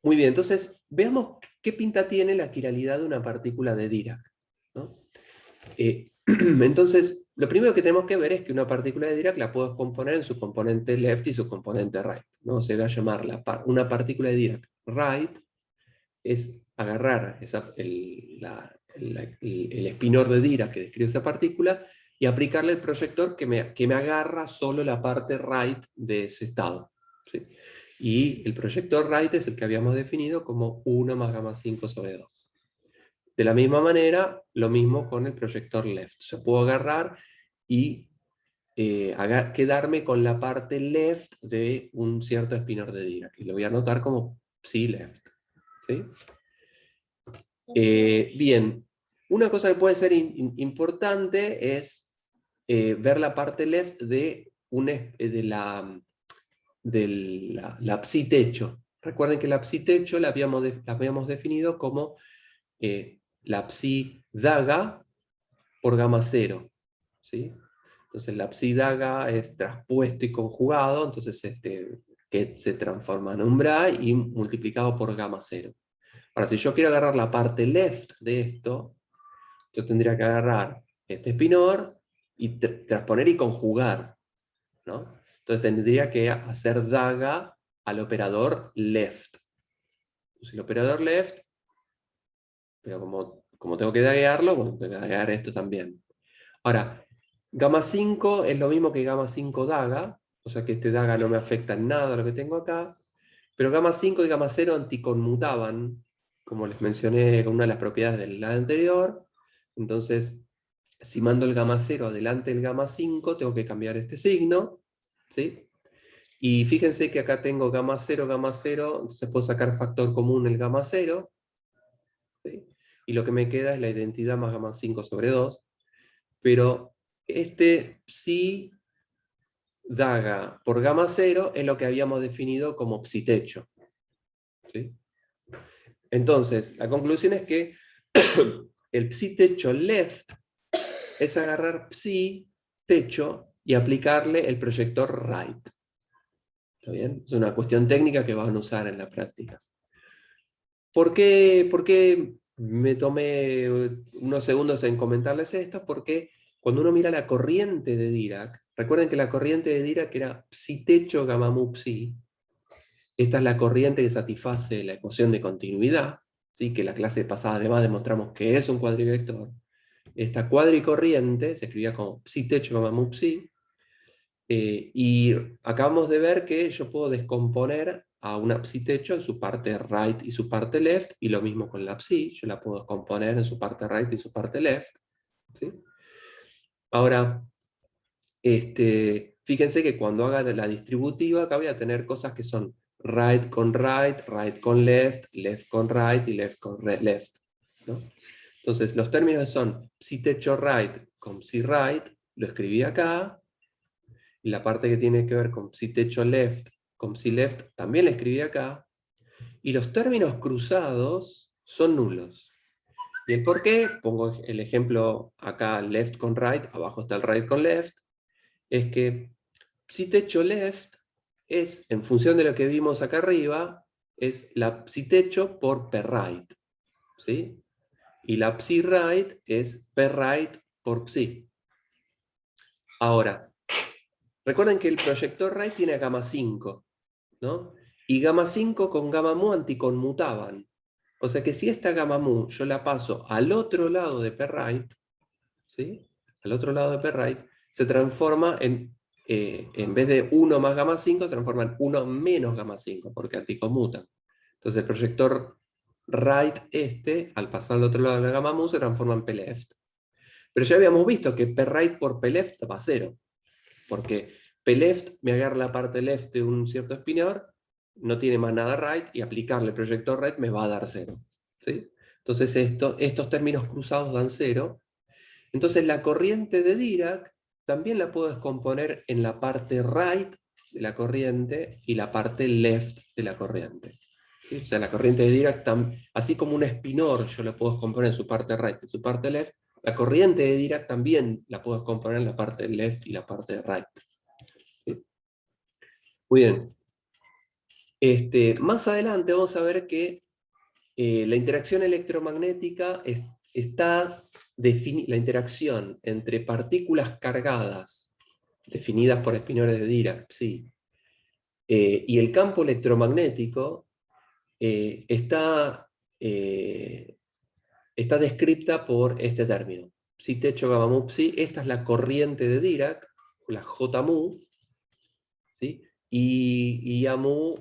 Muy bien, entonces veamos qué pinta tiene la quiralidad de una partícula de Dirac, ¿no? Entonces, lo primero que tenemos que ver es que una partícula de Dirac la puedo componer en su componente left y su componente right, ¿no? Se va a llamar una partícula de Dirac right, es agarrar el espinor de Dirac que describe esa partícula y aplicarle el proyector que me agarra solo la parte right de ese estado. ¿Sí? Y el proyector right es el que habíamos definido como 1 más gamma 5 sobre 2. De la misma manera, lo mismo con el proyector left. Yo puedo agarrar y quedarme con la parte left de un cierto espinor de Dirac. Y lo voy a anotar como psi left. ¿Sí? Bien, una cosa que puede ser importante es ver la parte left de la psi techo. Recuerden que la psi techo la habíamos definido como la psi daga por gamma 0. ¿Sí? Entonces la psi daga es traspuesto y conjugado, entonces que se transforma en un bra y multiplicado por gamma 0. Ahora, si yo quiero agarrar la parte left de esto, yo tendría que agarrar este espinor y transponer y conjugar, ¿no? Entonces tendría que hacer daga al operador left. Entonces, el operador left, pero como tengo que daguearlo, bueno, tengo que daguear esto también. Ahora, gamma 5 es lo mismo que gamma 5 daga, o sea que este daga no me afecta en nada a lo que tengo acá, pero gamma 5 y gamma 0 anticonmutaban, como les mencioné con una de las propiedades del lado anterior. Entonces, si mando el gamma 0 adelante del gamma 5, tengo que cambiar este signo, ¿sí? Y fíjense que acá tengo gamma 0, entonces puedo sacar factor común el gamma 0, ¿sí? Y lo que me queda es la identidad más gamma 5 sobre 2, pero este psi daga por gamma 0 es lo que habíamos definido como psi techo, ¿sí? Entonces, la conclusión es que el psi techo left es agarrar psi techo y aplicarle el proyector right. ¿Está bien? Es una cuestión técnica que van a usar en la práctica. por qué me tomé unos segundos en comentarles esto? Porque cuando uno mira la corriente de Dirac, recuerden que la corriente de Dirac era psi techo gamma mu psi. Esta es la corriente que satisface la ecuación de continuidad, ¿sí? Que la clase pasada además demostramos que es un cuadrivector. Esta cuadricorriente se escribía como psi techo gamma mu psi. Y acabamos de ver que yo puedo descomponer a una psi techo en su parte right y su parte left, y lo mismo con la psi, yo la puedo descomponer en su parte right y su parte left, ¿sí? Ahora, fíjense que cuando haga la distributiva, acá voy a tener cosas que son right con left, left con right y left con left, ¿no? Entonces, los términos son psi techo right con psi right, lo escribí acá, y la parte que tiene que ver con psi techo left con psi left también la escribí acá, y los términos cruzados son nulos. ¿Y el por qué? Pongo el ejemplo acá, left con right, abajo está el right con left, es que psi techo left es, en función de lo que vimos acá arriba, es la psi techo por p right, ¿sí? Y la psi right es p right por psi. Ahora, recuerden que el proyector right tiene gamma 5, ¿no? Y gamma 5 con gamma mu anticonmutaban. O sea que si esta gamma mu yo la paso al otro lado de p right, ¿sí? Al otro lado de p right, se transforma en vez de 1 más gamma 5, se transforma en 1 menos gamma 5, porque anticonmutan. Entonces el proyector right al pasar al otro lado de la gamma mu, se transforma en p left. Pero ya habíamos visto que p right por p left va a 0, porque p left me agarra la parte left de un cierto espinor, no tiene más nada right, y aplicarle el proyector right me va a dar 0, ¿sí? Entonces estos términos cruzados dan 0. Entonces la corriente de Dirac también la puedo descomponer en la parte right de la corriente y la parte left de la corriente, ¿sí? O sea, la corriente de Dirac, así como un espinor yo la puedo descomponer en su parte right y su parte left, la corriente de Dirac también la puedo descomponer en la parte left y la parte right, ¿sí? Muy bien. Más adelante vamos a ver que la interacción electromagnética está la interacción entre partículas cargadas, definidas por espinores de Dirac, sí, y el campo electromagnético está descrita por este término. Psi techo gamma mu psi, esta es la corriente de Dirac, la J mu, ¿sí? Y a mu,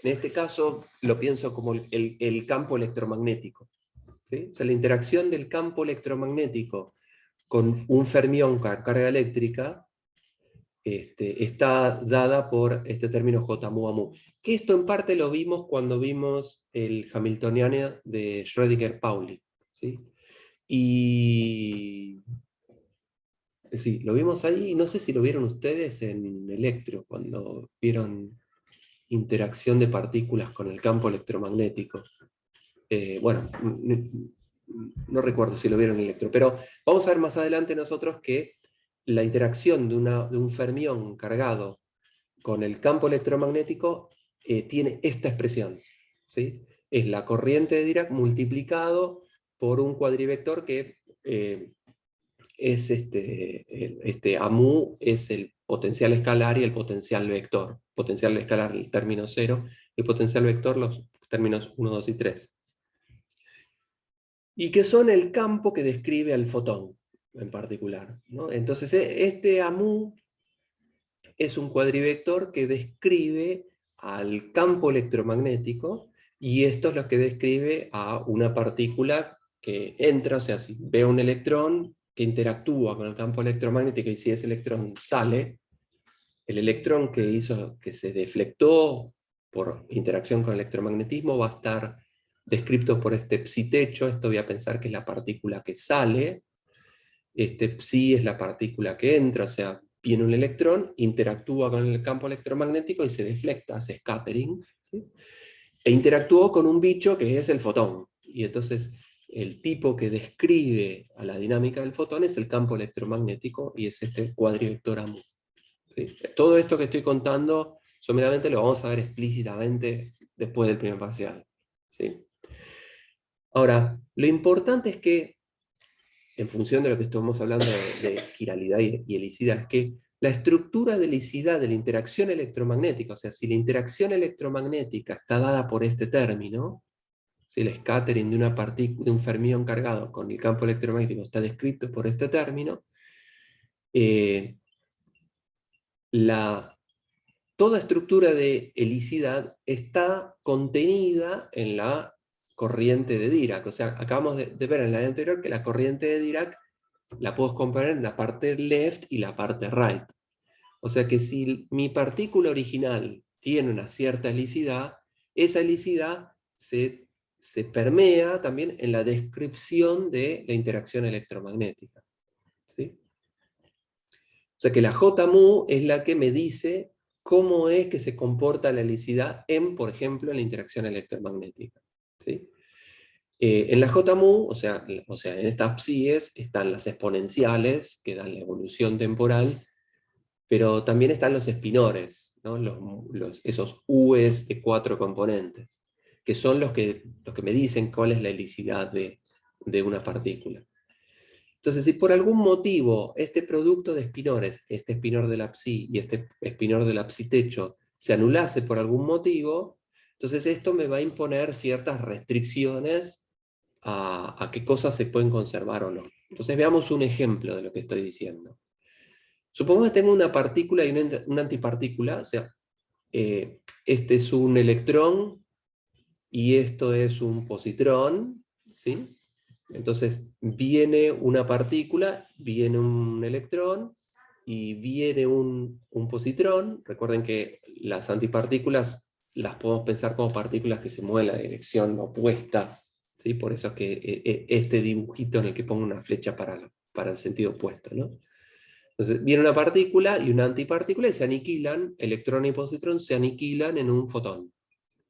en este caso, lo pienso como el campo electromagnético, ¿sí? O sea, la interacción del campo electromagnético con un fermión con carga eléctrica está dada por este término J mu a mu. Que esto en parte lo vimos cuando vimos el Hamiltoniano de Schrödinger-Pauli, ¿sí? Y sí, lo vimos ahí, y no sé si lo vieron ustedes en Electro, cuando vieron interacción de partículas con el campo electromagnético. Bueno, no recuerdo si lo vieron en Electro, pero vamos a ver más adelante nosotros que la interacción de un fermión cargado con el campo electromagnético tiene esta expresión, ¿sí? es la corriente de Dirac multiplicado por un cuadrivector que es AMU es el potencial escalar y el potencial vector. Potencial escalar el término 0, y potencial vector los términos 1, 2 y 3. Y que son el campo que describe al fotón en particular, ¿no? Entonces este AMU es un cuadrivector que describe al campo electromagnético, y esto es lo que describe a una partícula que entra, o sea, si veo un electrón que interactúa con el campo electromagnético, y si ese electrón sale, el electrón que se deflectó por interacción con el electromagnetismo va a estar descrito por este psi techo. Esto voy a pensar que es la partícula que sale, este psi es la partícula que entra, o sea, viene un electrón, interactúa con el campo electromagnético y se deflecta, hace scattering, ¿sí? E interactuó con un bicho que es el fotón. Y entonces el tipo que describe a la dinámica del fotón es el campo electromagnético, y es este cuadrivector AMU. ¿Sí? Todo esto que estoy contando, someramente lo vamos a ver explícitamente después del primer parcial. ¿Sí? Ahora, lo importante es que, en función de lo que estamos hablando de quiralidad y helicidad, es que la estructura de helicidad de la interacción electromagnética, o sea, si la interacción electromagnética está dada por este término, si el scattering de un fermión cargado con el campo electromagnético está descrito por este término, toda estructura de helicidad está contenida en la corriente de Dirac. O sea, acabamos de ver en la anterior que la corriente de Dirac la puedo comparar en la parte left y la parte right. O sea que si mi partícula original tiene una cierta helicidad, esa helicidad se permea también en la descripción de la interacción electromagnética. ¿Sí? O sea que la JMU es la que me dice cómo es que se comporta la helicidad en, por ejemplo, en la interacción electromagnética. ¿Sí? En la JMU, o sea, en estas psies, están las exponenciales, que dan la evolución temporal, pero también están los espinores, ¿no? Esos U's de 4 componentes, que son los que me dicen cuál es la helicidad de una partícula. Entonces, si por algún motivo este producto de espinores, este espinor de la psi y este espinor de la psi techo, se anulase por algún motivo, entonces esto me va a imponer ciertas restricciones a qué cosas se pueden conservar o no. Entonces veamos un ejemplo de lo que estoy diciendo. Supongamos que tengo una partícula y una antipartícula, o sea, este es un electrón y esto es un positrón, ¿sí? Entonces viene una partícula, viene un electrón y viene un positrón. Recuerden que las antipartículas las podemos pensar como partículas que se mueven en la dirección opuesta, ¿sí? Por eso es que este dibujito en el que pongo una flecha para el sentido opuesto, ¿no? Entonces viene una partícula y una antipartícula y se aniquilan, electrón y positrón se aniquilan en un fotón,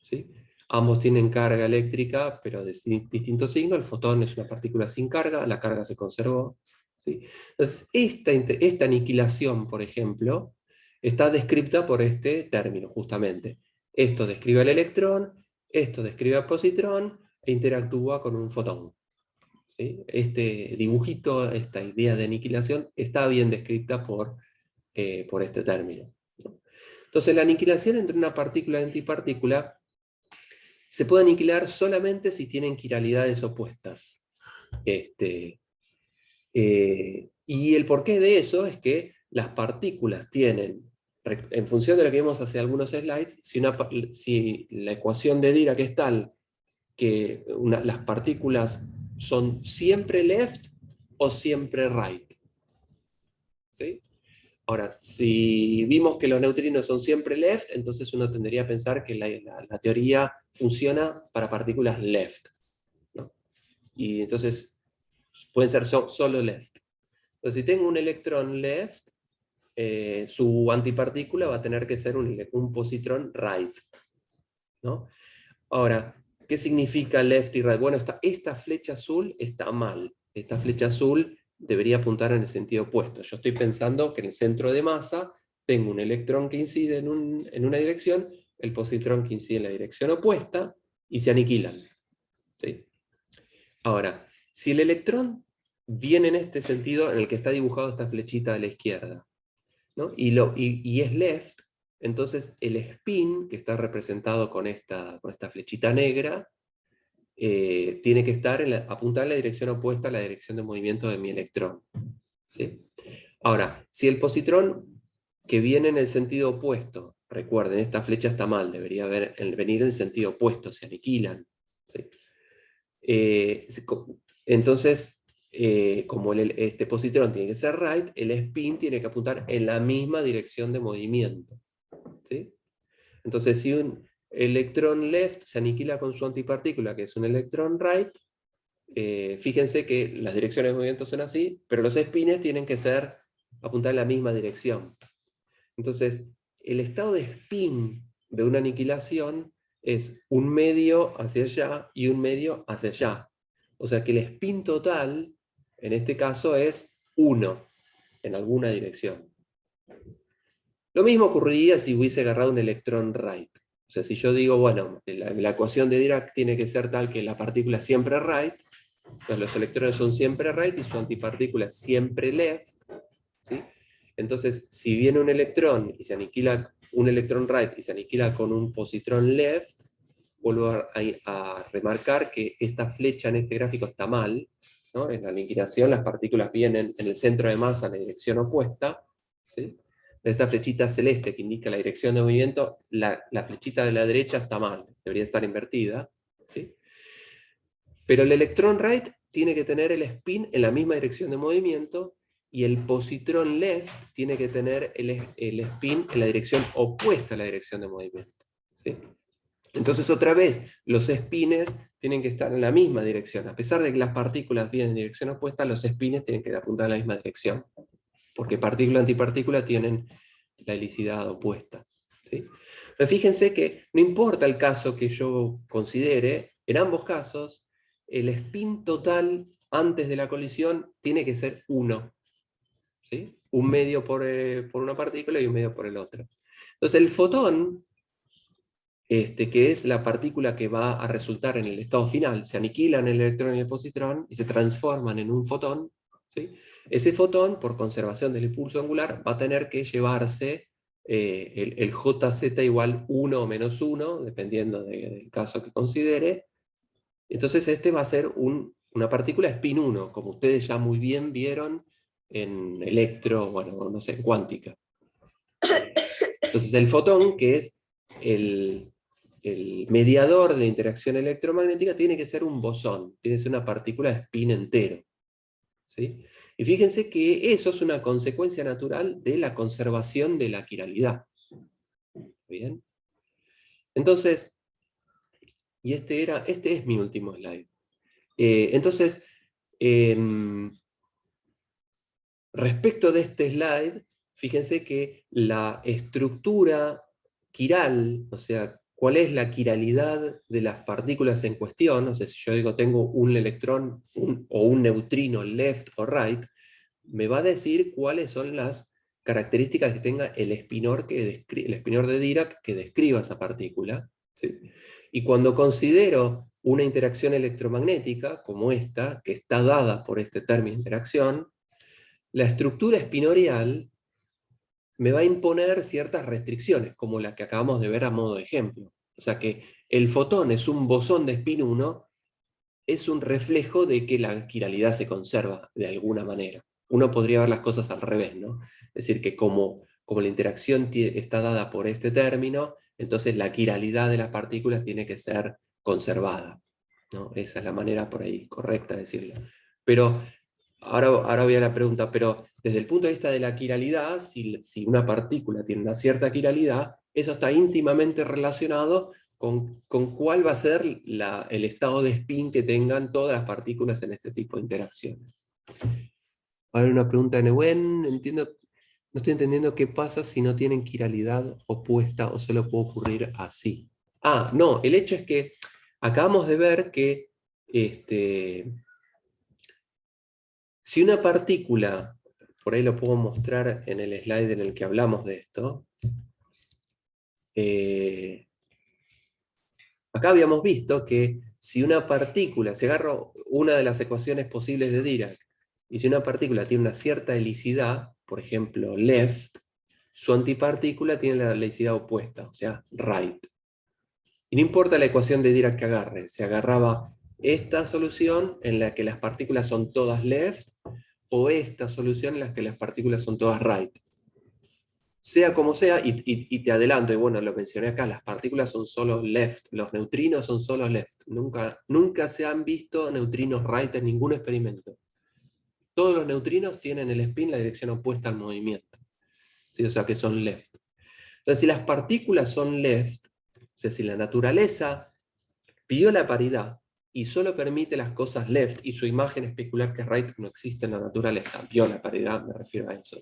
¿sí? Ambos tienen carga eléctrica, pero de distinto signo. El fotón es una partícula sin carga, la carga se conservó, ¿sí? Entonces, esta aniquilación, por ejemplo, está descrita por este término, justamente. Esto describe al electrón, esto describe al positrón, e interactúa con un fotón. ¿Sí? Este dibujito, esta idea de aniquilación, está bien descrita por este término, ¿no? Entonces, la aniquilación entre una partícula y antipartícula se puede aniquilar solamente si tienen quiralidades opuestas. Y el porqué de eso es que las partículas tienen, en función de lo que vimos hace algunos slides, si la ecuación de Dirac es tal que las partículas son siempre left o siempre right. ¿Sí? Ahora, si vimos que los neutrinos son siempre left, entonces uno tendría a pensar que la teoría funciona para partículas left, ¿no? Y entonces pueden ser solo left. Entonces, si tengo un electrón left, su antipartícula va a tener que ser un positrón right, ¿no? Ahora, ¿qué significa left y right? Bueno, esta flecha azul está mal. Esta flecha azul debería apuntar en el sentido opuesto. Yo estoy pensando que en el centro de masa tengo un electrón que incide en una dirección, el positrón que incide en la dirección opuesta, y se aniquilan. ¿Sí? Ahora, si el electrón viene en este sentido en el que está dibujado esta flechita a la izquierda, ¿no? y es left, entonces el spin, que está representado con esta flechita negra, tiene que estar apuntar en la dirección opuesta a la dirección de movimiento de mi electrón. ¿Sí? Ahora, si el positrón que viene en el sentido opuesto, recuerden, esta flecha está mal, debería venir en sentido opuesto, se aniquilan. ¿Sí? Entonces, como este positrón tiene que ser right, el spin tiene que apuntar en la misma dirección de movimiento. ¿Sí? Entonces, si un electrón left se aniquila con su antipartícula, que es un electrón right, fíjense que las direcciones de movimiento son así, pero los spines tienen que apuntar en la misma dirección. Entonces, el estado de spin de una aniquilación es un medio hacia allá y un medio hacia allá. O sea que el spin total, en este caso, es 1 en alguna dirección. Lo mismo ocurriría si hubiese agarrado un electrón right. O sea, si yo digo, bueno, la ecuación de Dirac tiene que ser tal que la partícula es siempre right, entonces los electrones son siempre right y su antipartícula es siempre left, ¿sí? Entonces, si viene un electrón y se aniquila un electrón right y se aniquila con un positrón left, vuelvo a remarcar que esta flecha en este gráfico está mal, ¿no? En la aniquilación las partículas vienen en el centro de masa en la dirección opuesta, ¿sí? Esta flechita celeste que indica la dirección de movimiento, la flechita de la derecha está mal, debería estar invertida, ¿sí? Pero el electrón right tiene que tener el spin en la misma dirección de movimiento, y el positrón left tiene que tener el spin en la dirección opuesta a la dirección de movimiento. ¿Sí? Entonces, otra vez, los spines tienen que estar en la misma dirección. A pesar de que las partículas vienen en dirección opuesta, los spines tienen que apuntar en la misma dirección. Porque partícula y antipartícula tienen la helicidad opuesta. ¿Sí? Pero fíjense que no importa el caso que yo considere, en ambos casos, el spin total antes de la colisión tiene que ser 1. ¿Sí? Un medio por una partícula y un medio por el otro. Entonces el fotón, que es la partícula que va a resultar en el estado final, se aniquilan el electrón y el positrón y se transforman en un fotón. ¿Sí? Ese fotón, por conservación del impulso angular, va a tener que llevarse el JZ igual 1 o menos 1, dependiendo del caso que considere. Entonces este va a ser una partícula spin 1, como ustedes ya muy bien vieron en electro, bueno, no sé, en cuántica. Entonces el fotón, que es el mediador de la interacción electromagnética, tiene que ser un bosón, tiene que ser una partícula de spin entero. ¿Sí? Y fíjense que eso es una consecuencia natural de la conservación de la quiralidad. ¿Bien? Entonces, y este es mi último slide. Entonces, respecto de este slide, fíjense que la estructura quiral, o sea, cuál es la quiralidad de las partículas en cuestión, o sea, si yo digo tengo un electrón o un neutrino left o right, me va a decir cuáles son las características que tenga el espinor de Dirac que describa esa partícula. ¿Sí? Y cuando considero una interacción electromagnética, como esta, que está dada por este término de interacción, la estructura espinorial me va a imponer ciertas restricciones, como la que acabamos de ver a modo de ejemplo. O sea que el fotón es un bosón de spin 1, es un reflejo de que la quiralidad se conserva de alguna manera. Uno podría ver las cosas al revés, ¿no? Es decir, que como la interacción está dada por este término, entonces la quiralidad de las partículas tiene que ser conservada, ¿no? Esa es la manera por ahí correcta de decirlo. Pero ahora voy a la pregunta, pero desde el punto de vista de la quiralidad, si una partícula tiene una cierta quiralidad, eso está íntimamente relacionado con cuál va a ser el estado de spin que tengan todas las partículas en este tipo de interacciones. Ahora una pregunta de Neuwen, no estoy entendiendo qué pasa si no tienen quiralidad opuesta o solo puede ocurrir así. Ah, no, el hecho es que acabamos de ver que si una partícula, por ahí lo puedo mostrar en el slide en el que hablamos de esto, Acá habíamos visto que si una partícula, si agarro una de las ecuaciones posibles de Dirac, y si una partícula tiene una cierta helicidad, por ejemplo, left, su antipartícula tiene la helicidad opuesta, o sea, right. Y no importa la ecuación de Dirac que agarre, se agarraba esta solución en la que las partículas son todas left, o esta solución en la que las partículas son todas right. Sea como sea, y te adelanto, y bueno, lo mencioné acá, las partículas son solo left, los neutrinos son solo left. Nunca se han visto neutrinos right en ningún experimento. Todos los neutrinos tienen el spin la dirección opuesta al movimiento. ¿Sí? O sea que son left. Entonces, si las partículas son left, o sea, si la naturaleza pidió la paridad y solo permite las cosas left, y su imagen especular que right no existe en la naturaleza, vio la paridad, me refiero a eso.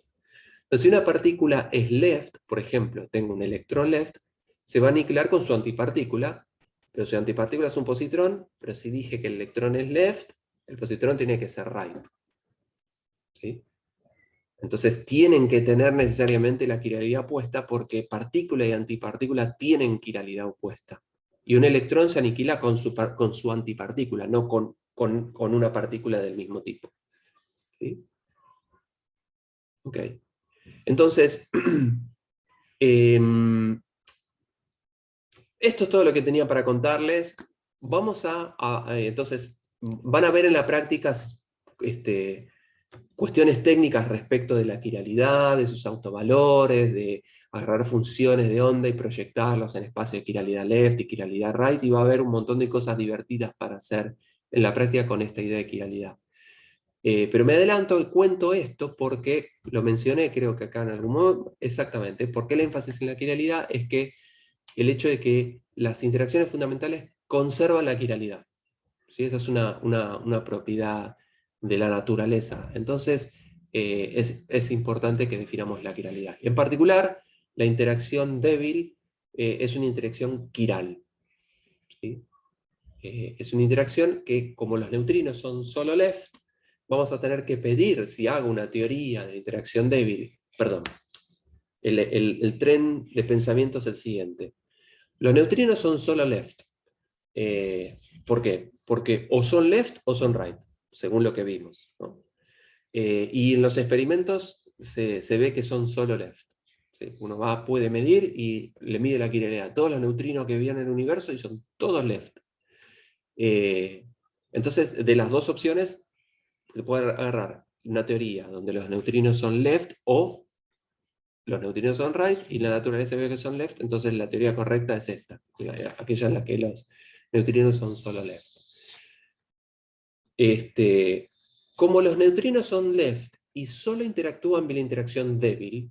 Entonces, si una partícula es left, por ejemplo, tengo un electrón left, se va a aniquilar con su antipartícula, pero su antipartícula es un positrón, pero si dije que el electrón es left, el positrón tiene que ser right. ¿Sí? Entonces tienen que tener necesariamente la quiralidad opuesta porque partícula y antipartícula tienen quiralidad opuesta. Y un electrón se aniquila con su antipartícula, no con una partícula del mismo tipo. ¿Sí? Ok. Entonces, esto es todo lo que tenía para contarles. Vamos entonces, van a ver en la práctica cuestiones técnicas respecto de la quiralidad, de sus autovalores, de agarrar funciones de onda y proyectarlos en espacio de quiralidad left y quiralidad right, y va a haber un montón de cosas divertidas para hacer en la práctica con esta idea de quiralidad. Pero me adelanto y cuento esto porque lo mencioné, creo que acá en algún modo, exactamente, porque el énfasis en la quiralidad es que el hecho de que las interacciones fundamentales conservan la quiralidad. ¿Sí? Esa es una propiedad de la naturaleza. Entonces, es importante que definamos la quiralidad. En particular, la interacción débil es una interacción quiral. ¿Sí? Es una interacción que, como los neutrinos son solo left, vamos a tener que pedir, si hago una teoría de interacción débil, perdón, el tren de pensamiento es el siguiente. Los neutrinos son solo left. ¿Por qué? Porque o son left o son right, según lo que vimos, ¿no? Y en los experimentos se ve que son solo left. ¿Sí? Uno puede medir y le mide la quiralidad a todos los neutrinos que vienen en el universo y son todos left. Entonces, de las dos opciones, se puede agarrar una teoría donde los neutrinos son left o los neutrinos son right, y la naturaleza ve que son left, entonces la teoría correcta es esta, aquella en la que los neutrinos son solo left. Como los neutrinos son left y solo interactúan vía la interacción débil,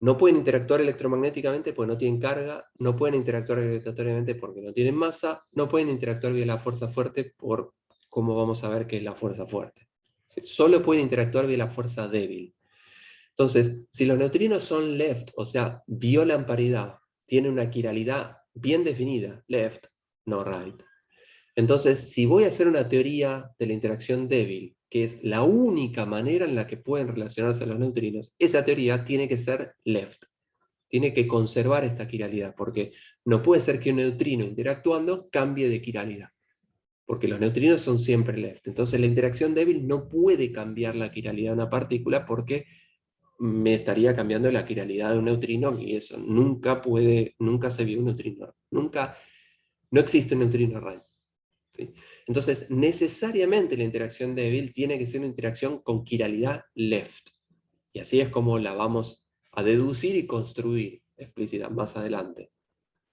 no pueden interactuar electromagnéticamente porque no tienen carga, no pueden interactuar gravitatoriamente porque no tienen masa, no pueden interactuar vía la fuerza fuerte por como vamos a ver que es la fuerza fuerte. ¿Sí? Solo pueden interactuar vía la fuerza débil. Entonces, si los neutrinos son left, o sea, violan paridad, tienen una quiralidad bien definida, left, no right. Entonces, si voy a hacer una teoría de la interacción débil, que es la única manera en la que pueden relacionarse los neutrinos, esa teoría tiene que ser left. Tiene que conservar esta quiralidad, porque no puede ser que un neutrino interactuando cambie de quiralidad, porque los neutrinos son siempre left. Entonces la interacción débil no puede cambiar la quiralidad de una partícula porque me estaría cambiando la quiralidad de un neutrino, y eso nunca se vio un neutrino. No existe un neutrino right. ¿Sí? Entonces, necesariamente la interacción débil tiene que ser una interacción con quiralidad left. Y así es como la vamos a deducir y construir explícita más adelante.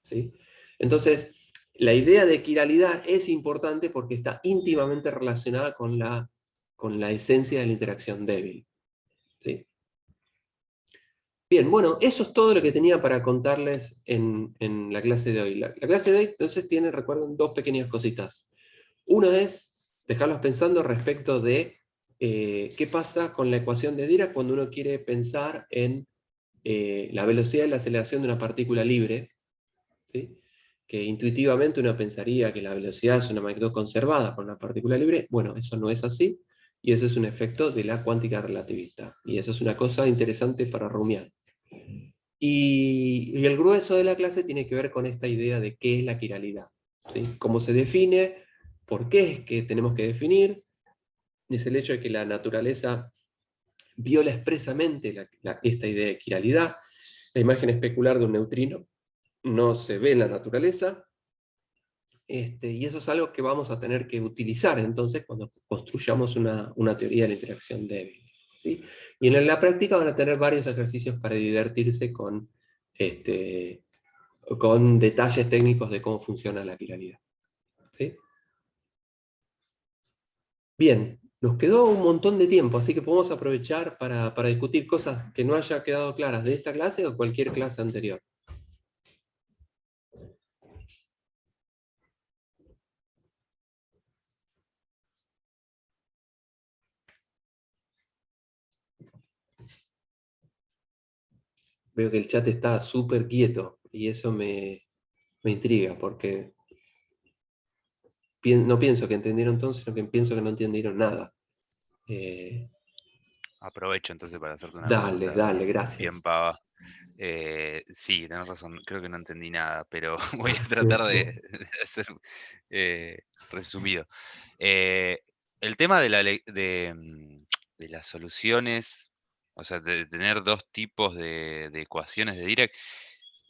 ¿Sí? Entonces, la idea de quiralidad es importante porque está íntimamente relacionada con la esencia de la interacción débil. ¿Sí? Bien, bueno, eso es todo lo que tenía para contarles en la clase de hoy. La clase de hoy, entonces, tiene, recuerden, dos pequeñas cositas. Una es dejarlos pensando respecto de qué pasa con la ecuación de Dirac cuando uno quiere pensar en la velocidad y la aceleración de una partícula libre, ¿sí? Que intuitivamente uno pensaría que la velocidad es una magnitud conservada con una partícula libre. Bueno, eso no es así, y eso es un efecto de la cuántica relativista. Y eso es una cosa interesante para rumiar. Y el grueso de la clase tiene que ver con esta idea de qué es la quiralidad, ¿sí? Cómo se define, por qué es que tenemos que definir, es el hecho de que la naturaleza viola expresamente esta idea de quiralidad. La imagen especular de un neutrino no se ve en la naturaleza, y eso es algo que vamos a tener que utilizar entonces cuando construyamos una teoría de la interacción débil, ¿sí? Y en la práctica van a tener varios ejercicios para divertirse con detalles técnicos de cómo funciona la quiralidad, ¿sí? Bien, nos quedó un montón de tiempo, así que podemos aprovechar para discutir cosas que no haya quedado claras de esta clase o cualquier clase anterior. Veo que el chat está súper quieto y eso me intriga porque no pienso que entendieron todo, sino que pienso que no entendieron nada. Aprovecho entonces para hacerte una Dale, pregunta dale, bien gracias. pava. Sí, tenés razón, creo que no entendí nada, pero voy a tratar de hacer resumido. El tema de las soluciones, o sea, de tener dos tipos de ecuaciones de Dirac,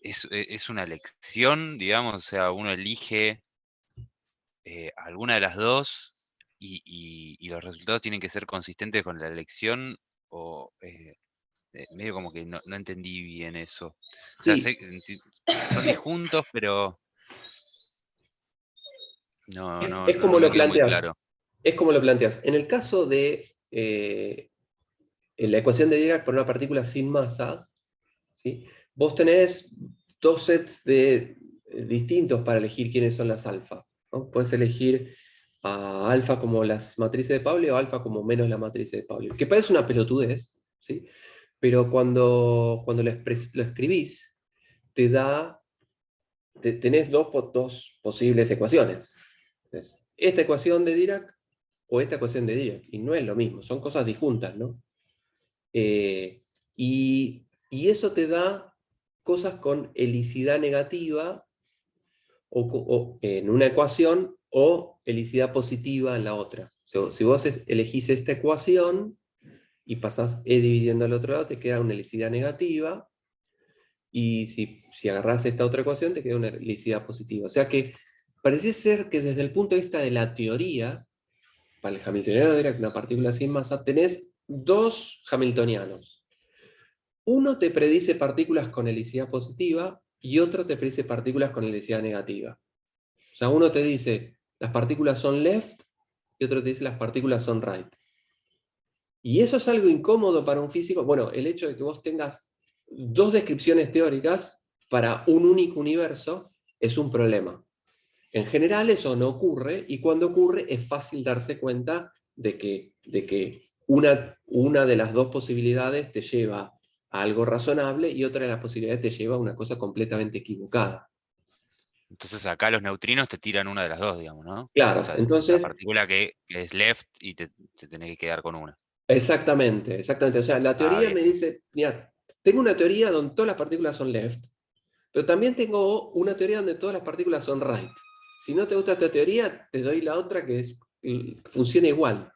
es una elección, digamos, o sea, uno elige alguna de las dos y los resultados tienen que ser consistentes con la elección o medio como que no entendí bien eso. O sea, Sí, son disjuntos, pero es como no me lo quedó muy planteas. claro. Es como lo planteas. En el caso de en la ecuación de Dirac para una partícula sin masa, ¿sí? Vos tenés dos sets distintos para elegir quiénes son las alfa, ¿no? Puedes elegir a alfa como las matrices de Pauli o alfa como menos la matriz de Pauli, que parece una pelotudez, ¿sí? Pero cuando lo escribís, tenés dos posibles ecuaciones. Es esta ecuación de Dirac o esta ecuación de Dirac, y no es lo mismo, son cosas disjuntas, ¿no? Y eso te da cosas con helicidad negativa o en una ecuación o helicidad positiva en la otra. Si vos elegís esta ecuación y pasás E dividiendo al otro lado, te queda una helicidad negativa, y si agarrás esta otra ecuación, te queda una helicidad positiva. O sea que parece ser que desde el punto de vista de la teoría, para el hamiltoniano de Dirac, una partícula sin masa, tenés dos hamiltonianos. Uno te predice partículas con helicidad positiva y otro te predice partículas con helicidad negativa. O sea, uno te dice las partículas son left y otro te dice las partículas son right. Y eso es algo incómodo para un físico. Bueno, el hecho de que vos tengas dos descripciones teóricas para un único universo es un problema. En general eso no ocurre, y cuando ocurre es fácil darse cuenta de que una de las dos posibilidades te lleva a algo razonable y otra de las posibilidades te lleva a una cosa completamente equivocada. Entonces acá los neutrinos te tiran una de las dos, digamos, ¿no? O Claro, sea, la entonces, partícula que es left y te tenés que quedar con una. exactamente, exactamente. O sea, la Ah, teoría bien. me dice, mira, tengo una teoría donde todas las partículas son left, pero también tengo una teoría donde todas las partículas son right. Si no te gusta esta teoría, te doy la otra que funciona igual.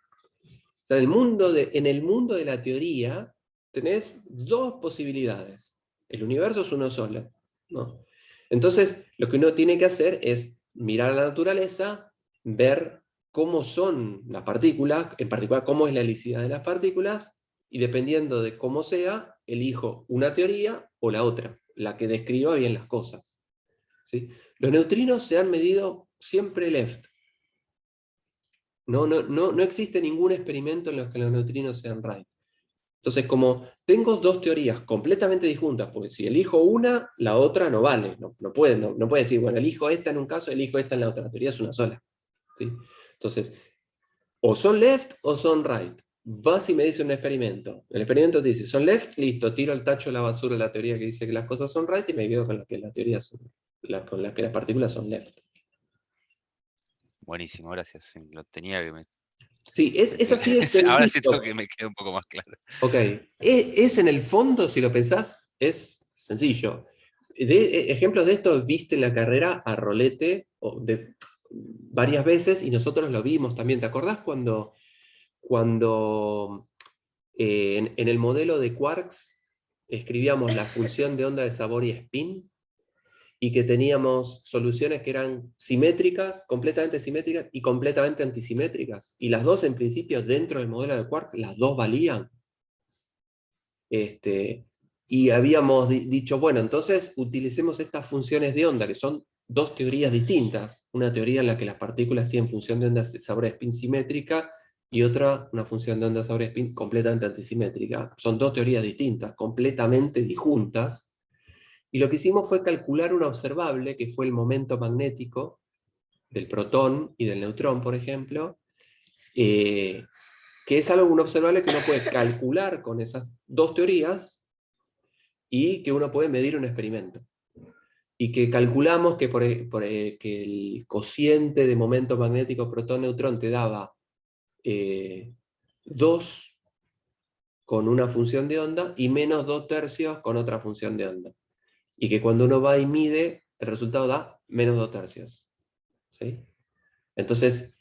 O sea, en el mundo de la teoría tenés dos posibilidades. El universo es uno solo, ¿no? Entonces, lo que uno tiene que hacer es mirar a la naturaleza, ver cómo son las partículas, en particular cómo es la helicidad de las partículas, y dependiendo de cómo sea, elijo una teoría o la otra, la que describa bien las cosas, ¿sí? Los neutrinos se han medido siempre left. No existe ningún experimento en los que los neutrinos sean right. Entonces, como tengo dos teorías completamente disjuntas, porque si elijo una, la otra no vale. No puede decir, bueno, elijo esta en un caso, elijo esta en la otra. La teoría es una sola, ¿sí? Entonces, o son left o son right. Vas y me dice un experimento. El experimento te dice, son left, listo, tiro al tacho de la basura la teoría que dice que las cosas son right y me quedo con la que la teoría con la que las partículas son left. Buenísimo, gracias. Sí, lo tenía que Sí, es así de ahora siento sencillo. que me queda un poco más claro. Ok, es en el fondo, si lo pensás, es sencillo. Ejemplos de esto viste en la carrera a rolete varias veces, y nosotros lo vimos también. ¿Te acordás cuando en el modelo de quarks escribíamos la función de onda de sabor y spin, y que teníamos soluciones que eran simétricas, completamente simétricas y completamente antisimétricas? Y las dos, en principio, dentro del modelo de quarks, las dos valían. Y habíamos dicho, bueno, entonces utilicemos estas funciones de onda, que son dos teorías distintas. Una teoría en la que las partículas tienen función de onda de sabor spin simétrica, y otra, una función de onda de sabor spin completamente antisimétrica. Son dos teorías distintas, completamente disjuntas. Y lo que hicimos fue calcular una observable, que fue el momento magnético del protón y del neutrón, por ejemplo, que es algo, un observable que uno puede calcular con esas dos teorías, y que uno puede medir un experimento. Y que calculamos que, que el cociente de momento magnético protón-neutrón te daba 2 con una función de onda, y menos 2/3 con otra función de onda. Y que cuando uno va y mide, el resultado da menos 2/3. ¿Sí? Entonces,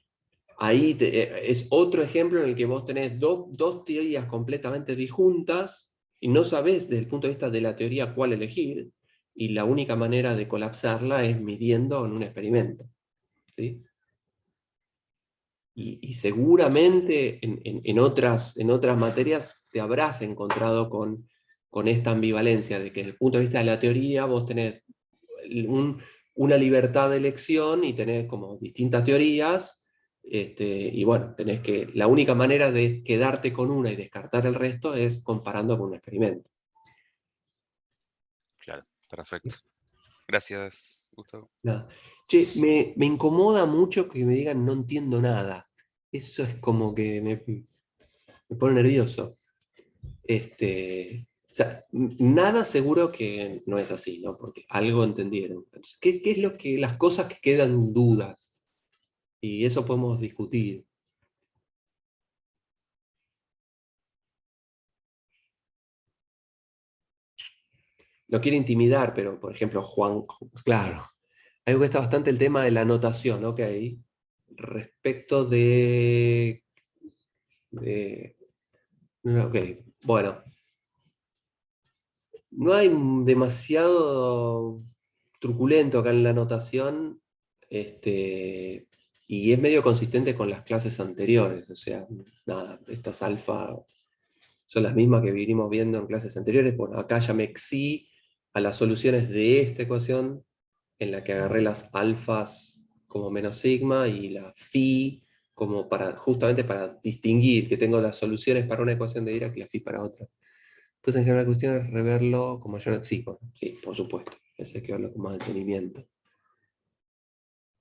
ahí es otro ejemplo en el que vos tenés dos teorías completamente disjuntas, y no sabés desde el punto de vista de la teoría cuál elegir, y la única manera de colapsarla es midiendo en un experimento. ¿Sí? Y seguramente en otras materias te habrás encontrado con esta ambivalencia, de que desde el punto de vista de la teoría vos tenés una libertad de elección, y tenés como distintas teorías, y bueno, tenés que, la única manera de quedarte con una y descartar el resto es comparando con un experimento. Claro, perfecto. Gracias, Gustavo. Nada. Che, me incomoda mucho que me digan no entiendo nada. Eso es como que me pone nervioso. O sea, nada seguro que no es así, ¿no? Porque algo entendieron. Entonces, ¿qué es las cosas que quedan dudas? Y eso podemos discutir. No quiere intimidar, pero por ejemplo, Juan, claro. A mí me cuesta bastante el tema de la anotación, ¿ok? Respecto ok, bueno. No hay demasiado truculento acá en la anotación, y es medio consistente con las clases anteriores. O sea, nada, estas alfa son las mismas que vinimos viendo en clases anteriores. Bueno, acá ya me exí a las soluciones de esta ecuación, en la que agarré las alfas como menos sigma y la phi como justamente para distinguir que tengo las soluciones para una ecuación de Dirac y la phi para otra. Pues en general la cuestión es reverlo con mayor... Sí, sí, por supuesto. Pensé que verlo con más detenimiento.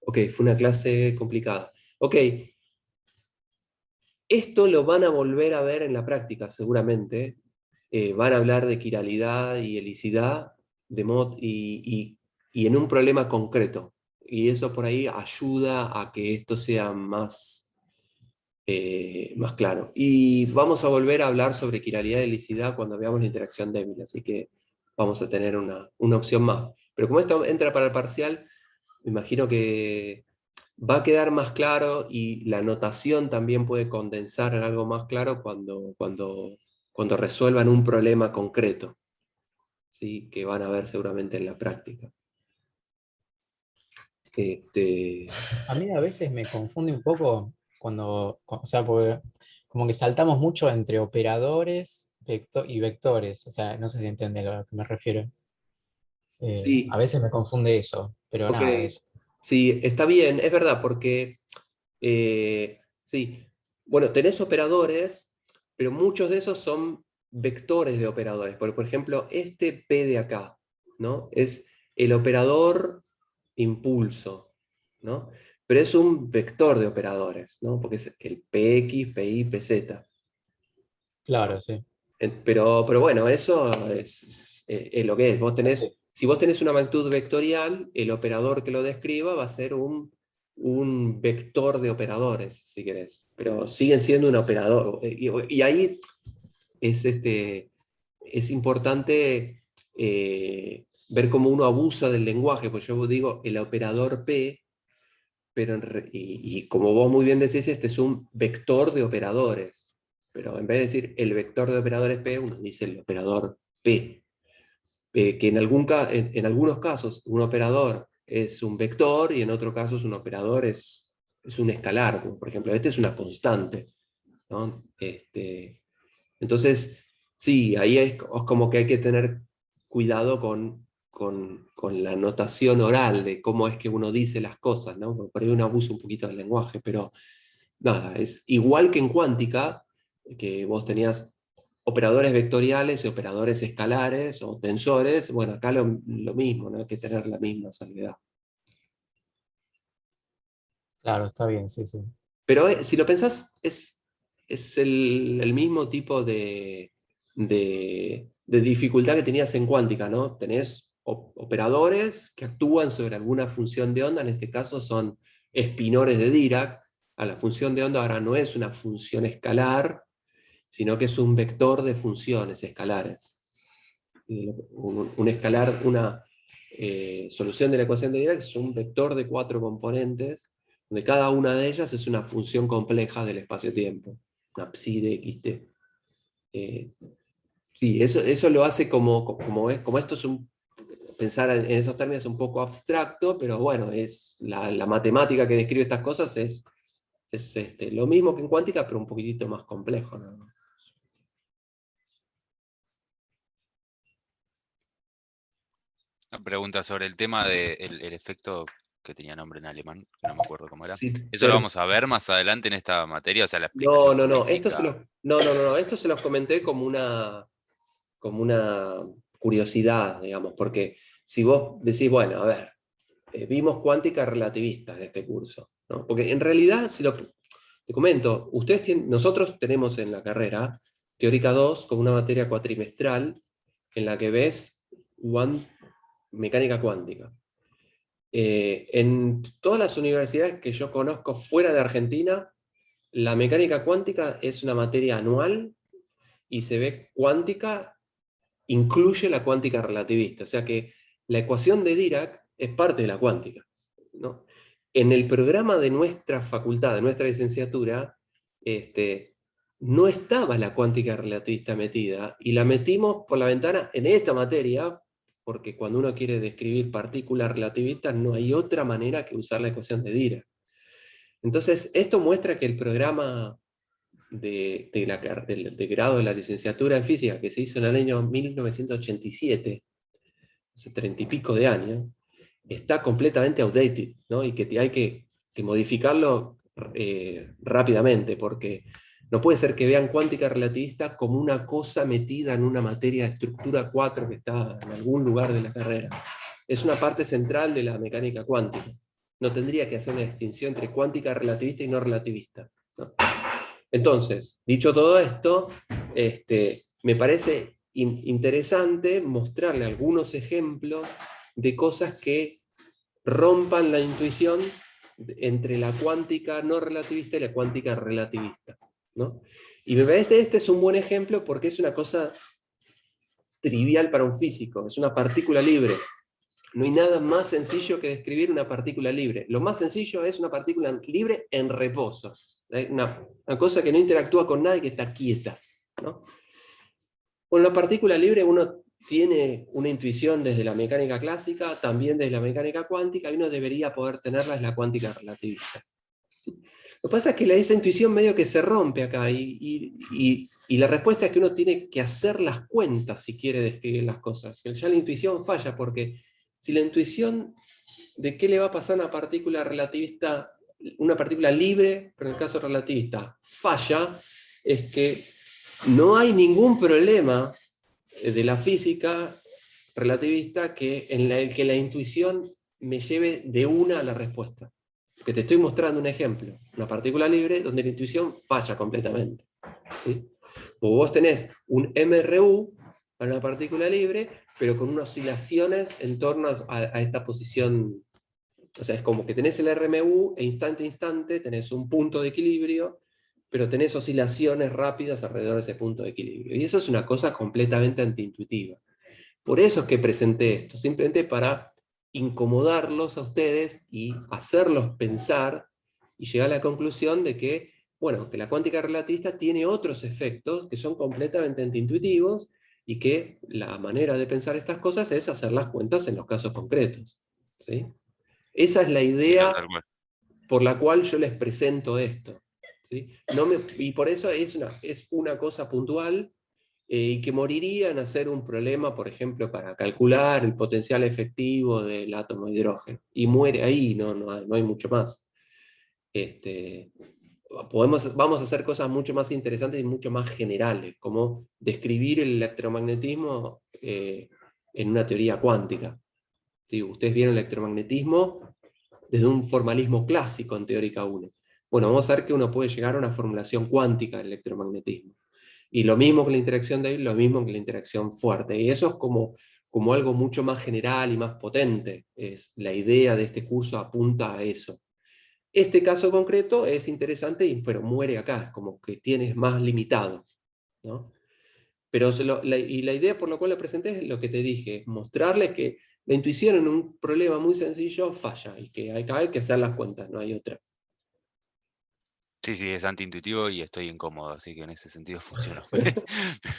Ok, fue una clase complicada. Ok, esto lo van a volver a ver en la práctica, seguramente. Van a hablar de quiralidad y helicidad y en un problema concreto. Y eso por ahí ayuda a que esto sea más claro. Y vamos a volver a hablar sobre quiralidad y helicidad cuando veamos la interacción débil, así que vamos a tener una opción más. Pero como esto entra para el parcial, me imagino que va a quedar más claro, y la notación también puede condensar en algo más claro cuando resuelvan un problema concreto, ¿sí? Que van a ver seguramente en la práctica. A mí a veces me confunde un poco o sea, porque como que saltamos mucho entre operadores y vectores, o sea, no sé si entiende a lo que me refiero. Sí, A veces me confunde eso, pero ok. nada, eso. Sí, está bien, es verdad, porque sí, bueno, tenés operadores, pero muchos de esos son vectores de operadores. Por ejemplo, este P de acá, ¿no? Es el operador impulso, ¿no? Pero es un vector de operadores, ¿no? Porque es el PX, PY, PZ. Claro, sí. Pero bueno, eso es lo que es. Sí. Si vos tenés una magnitud vectorial, el operador que lo describa va a ser un vector de operadores, si querés. Pero siguen siendo un operador. Y ahí es importante ver cómo uno abusa del lenguaje, pues yo digo el operador P, pero y como vos muy bien decís, este es un vector de operadores, pero en vez de decir el vector de operadores P, uno dice el operador P, que en algunos casos un operador es un vector y en otro caso un operador es un escalar, como por ejemplo este es una constante, ¿no? Entonces, sí, ahí es como que hay que tener cuidado con la notación oral de cómo es que uno dice las cosas, ¿no? Porque por ahí uno abusa un poquito del lenguaje, pero nada, es igual que en cuántica, que vos tenías operadores vectoriales y operadores escalares o tensores, bueno, acá lo mismo, ¿no? Hay que tener la misma salvedad. Claro, está bien, sí, sí. Pero si lo pensás, es el mismo tipo de dificultad que tenías en cuántica, ¿no? Tenés operadores que actúan sobre alguna función de onda, en este caso son espinores de Dirac. A la función de onda ahora no es una función escalar, sino que es un vector de funciones escalares. Un escalar, una solución de la ecuación de Dirac es un vector de 4 componentes, donde cada una de ellas es una función compleja del espacio-tiempo, una psi de xt. Sí, eso lo hace como esto es pensar en esos términos es un poco abstracto, pero bueno, es la matemática que describe estas cosas es lo mismo que en cuántica, pero un poquitito más complejo, nada más. Una pregunta sobre el tema del el efecto que tenía nombre en alemán, que no me acuerdo cómo era. Sí, ¿Eso lo vamos a ver más adelante en esta materia? O sea, la no, explicación física. esto se los comenté como una curiosidad, digamos, porque si vos decís, bueno, a ver, vimos cuántica relativista en este curso, ¿no? Porque en realidad, te comento, nosotros tenemos en la carrera Teórica 2 como una materia cuatrimestral en la que ves mecánica cuántica. En todas las universidades que yo conozco fuera de Argentina, la mecánica cuántica es una materia anual y se ve cuántica, incluye la cuántica relativista. O sea que la ecuación de Dirac es parte de la cuántica, ¿no? En el programa de nuestra facultad, de nuestra licenciatura, no estaba la cuántica relativista metida, y la metimos por la ventana en esta materia, porque cuando uno quiere describir partículas relativistas no hay otra manera que usar la ecuación de Dirac. Entonces, esto muestra que el programa de grado de la licenciatura en física que se hizo en el año 1987, hace 30 y pico de años, está completamente outdated, ¿no? Y que hay que modificarlo rápidamente, porque no puede ser que vean cuántica relativista como una cosa metida en una materia de estructura 4 que está en algún lugar de la carrera. Es una parte central de la mecánica cuántica. No tendría que hacer una distinción entre cuántica relativista y no relativista, ¿no? Entonces, dicho todo esto, me parece interesante mostrarle algunos ejemplos de cosas que rompan la intuición entre la cuántica no relativista y la cuántica relativista, ¿no? Y me parece este es un buen ejemplo porque es una cosa trivial para un físico, es una partícula libre. No hay nada más sencillo que describir una partícula libre. Lo más sencillo es una partícula libre en reposo. Una cosa que no interactúa con nada y que está quieta, ¿no? Con la partícula libre uno tiene una intuición desde la mecánica clásica, también desde la mecánica cuántica, y uno debería poder tenerla en la cuántica relativista. ¿Sí? Lo que pasa es que esa intuición medio que se rompe acá, y la respuesta es que uno tiene que hacer las cuentas si quiere describir las cosas. Ya la intuición falla, porque si la intuición de qué le va a pasar a una partícula relativista, una partícula libre, pero en el caso relativista, falla, es que no hay ningún problema de la física relativista en el que la intuición me lleve de una a la respuesta. Que te estoy mostrando un ejemplo, una partícula libre donde la intuición falla completamente, ¿sí? O vos tenés un MRU para una partícula libre, pero con unas oscilaciones en torno a esta posición. O sea, es como que tenés el RMU e instante a instante tenés un punto de equilibrio, pero tenés oscilaciones rápidas alrededor de ese punto de equilibrio. Y eso es una cosa completamente antiintuitiva. Por eso es que presenté esto, simplemente para incomodarlos a ustedes y hacerlos pensar y llegar a la conclusión de que, bueno, que la cuántica relativista tiene otros efectos que son completamente antiintuitivos y que la manera de pensar estas cosas es hacer las cuentas en los casos concretos. ¿Sí? Esa es la Sí, idea tal cual. por la cual yo les presento esto. ¿Sí? Y por eso es una cosa puntual y que moriría en hacer un problema, por ejemplo, para calcular el potencial efectivo del átomo de hidrógeno. Y muere ahí, no hay mucho más. Vamos a hacer cosas mucho más interesantes y mucho más generales, como describir el electromagnetismo en una teoría cuántica. ¿Sí? Ustedes vieron el electromagnetismo desde un formalismo clásico en teórica 1. Bueno, vamos a ver que uno puede llegar a una formulación cuántica del electromagnetismo. Y lo mismo que la interacción débil, lo mismo que la interacción fuerte. Y eso es como algo mucho más general y más potente. La idea de este curso apunta a eso. Este caso concreto es interesante, pero muere acá, es como que tienes más limitado, ¿no? Pero la idea por la cual lo presenté es lo que te dije, mostrarles que la intuición en un problema muy sencillo falla, y que hay que hacer las cuentas, no hay otra. Sí, sí, es antiintuitivo y estoy incómodo, así que en ese sentido funcionó.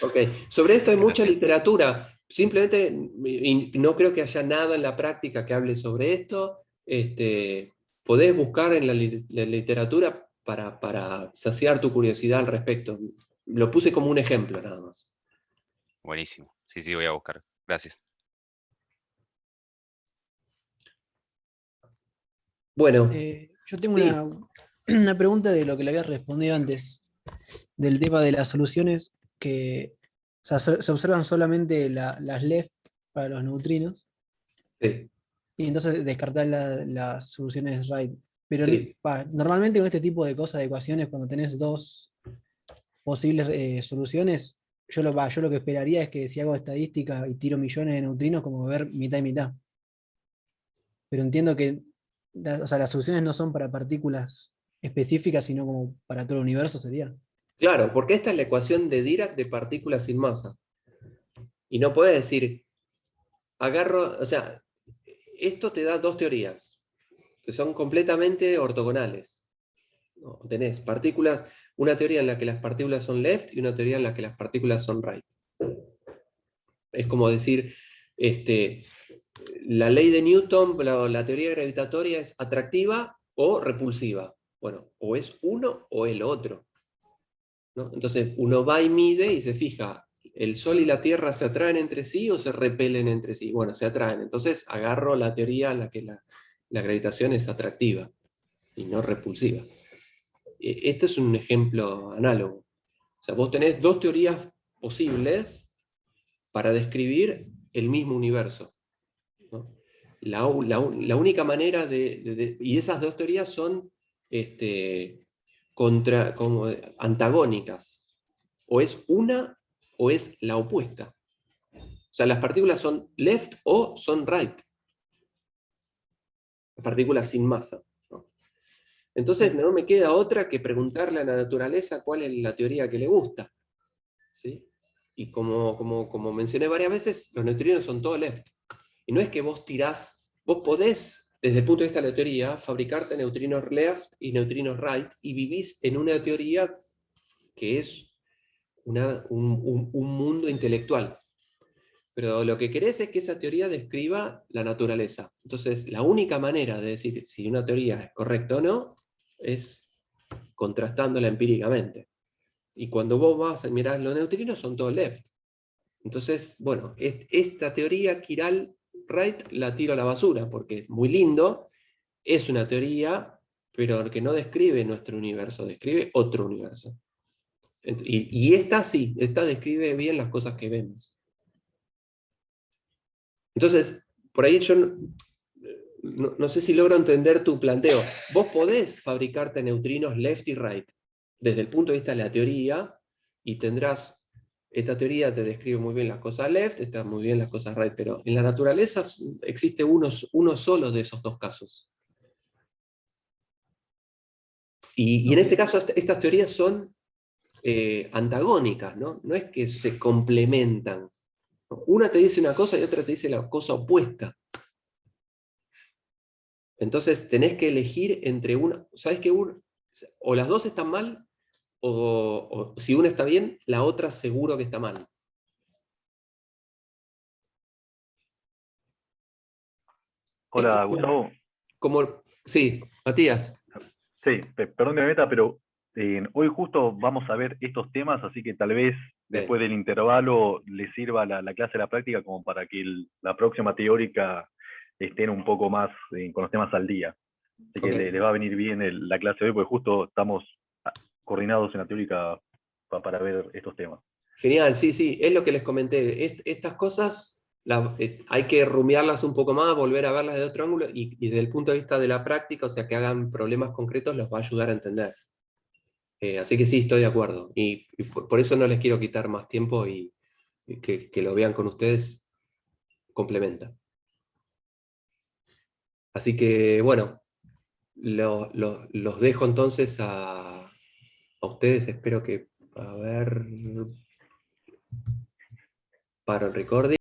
Ok, sobre esto hay mucha Gracias. literatura, simplemente y no creo que haya nada en la práctica que hable sobre esto. Podés buscar en la literatura para saciar tu curiosidad al respecto. Lo puse como un ejemplo nada más. Buenísimo. Sí, sí, voy a buscar. Gracias. Bueno, Yo tengo sí, una pregunta de lo que le había respondido antes, del tema de las soluciones que o sea, se observan solamente las left para los neutrinos sí, y entonces descartar las soluciones right. Pero sí. normalmente con este tipo de cosas, de ecuaciones, cuando tenés dos posibles soluciones, yo lo que esperaría es que si hago estadística y tiro millones de neutrinos, como ver mitad y mitad. Pero entiendo que o sea, las soluciones no son para partículas específicas, sino como para todo el universo sería. Claro, porque esta es la ecuación de Dirac de partículas sin masa. Y no puedes decir, o sea, esto te da dos teorías, que son completamente ortogonales. ¿No? Tenés partículas, una teoría en la que las partículas son left y una teoría en la que las partículas son right. Es como decir, la ley de Newton, la teoría gravitatoria es atractiva o repulsiva. Bueno, o es uno o el otro, ¿no? Entonces uno va y mide y se fija, ¿el Sol y la Tierra se atraen entre sí o se repelen entre sí? Bueno, se atraen. Entonces agarro la teoría en la que la gravitación es atractiva y no repulsiva. Este es un ejemplo análogo. O sea, vos tenés dos teorías posibles para describir el mismo universo, ¿no? La única manera y esas dos teorías son como antagónicas. O es una o es la opuesta. O sea, las partículas son left o son right. Las partículas sin masa, ¿no? Entonces no me queda otra que preguntarle a la naturaleza cuál es la teoría que le gusta. ¿Sí? Y como mencioné varias veces, los neutrinos son todo left. Y no es que vos podés, desde el punto de vista de la teoría, fabricarte neutrinos left y neutrinos right, y vivís en una teoría que es un mundo intelectual. Pero lo que querés es que esa teoría describa la naturaleza. Entonces, la única manera de decir si una teoría es correcta o no es contrastándola empíricamente. Y cuando vos vas a mirar los neutrinos, son todos left. Entonces, bueno, esta teoría Chiral-Wright la tiro a la basura, porque es muy lindo, es una teoría, pero que no describe nuestro universo, describe otro universo. Y esta sí, esta describe bien las cosas que vemos. Entonces, por ahí yo no sé si logro entender tu planteo. Vos podés fabricarte neutrinos left y right, desde el punto de vista de la teoría, y esta teoría te describe muy bien las cosas left, está muy bien las cosas right, pero en la naturaleza existe uno solo de esos dos casos. Y en este caso estas teorías son antagónicas, ¿no? No es que se complementan. Una te dice una cosa y otra te dice la cosa opuesta. Entonces tenés que elegir entre una. ¿Sabes que o las dos están mal, o si una está bien, la otra seguro que está mal? Hola, Gustavo. Sí, Matías. Sí, perdón que me meta, pero hoy justo vamos a ver estos temas, así que tal vez después del intervalo les sirva la clase de la práctica como para que la próxima teórica estén un poco más con los temas al día. Así que les va a venir bien la clase de hoy, porque justo estamos coordinados en la teórica para ver estos temas. Genial, sí, es lo que les comenté. Estas cosas hay que rumiarlas un poco más, volver a verlas de otro ángulo, y desde el punto de vista de la práctica, o sea, que hagan problemas concretos, los va a ayudar a entender. Así que sí, estoy de acuerdo. Y por eso no les quiero quitar más tiempo, y que lo vean con ustedes complementa. Así que, bueno, los dejo entonces a ustedes. Espero que, a ver, paro el recording.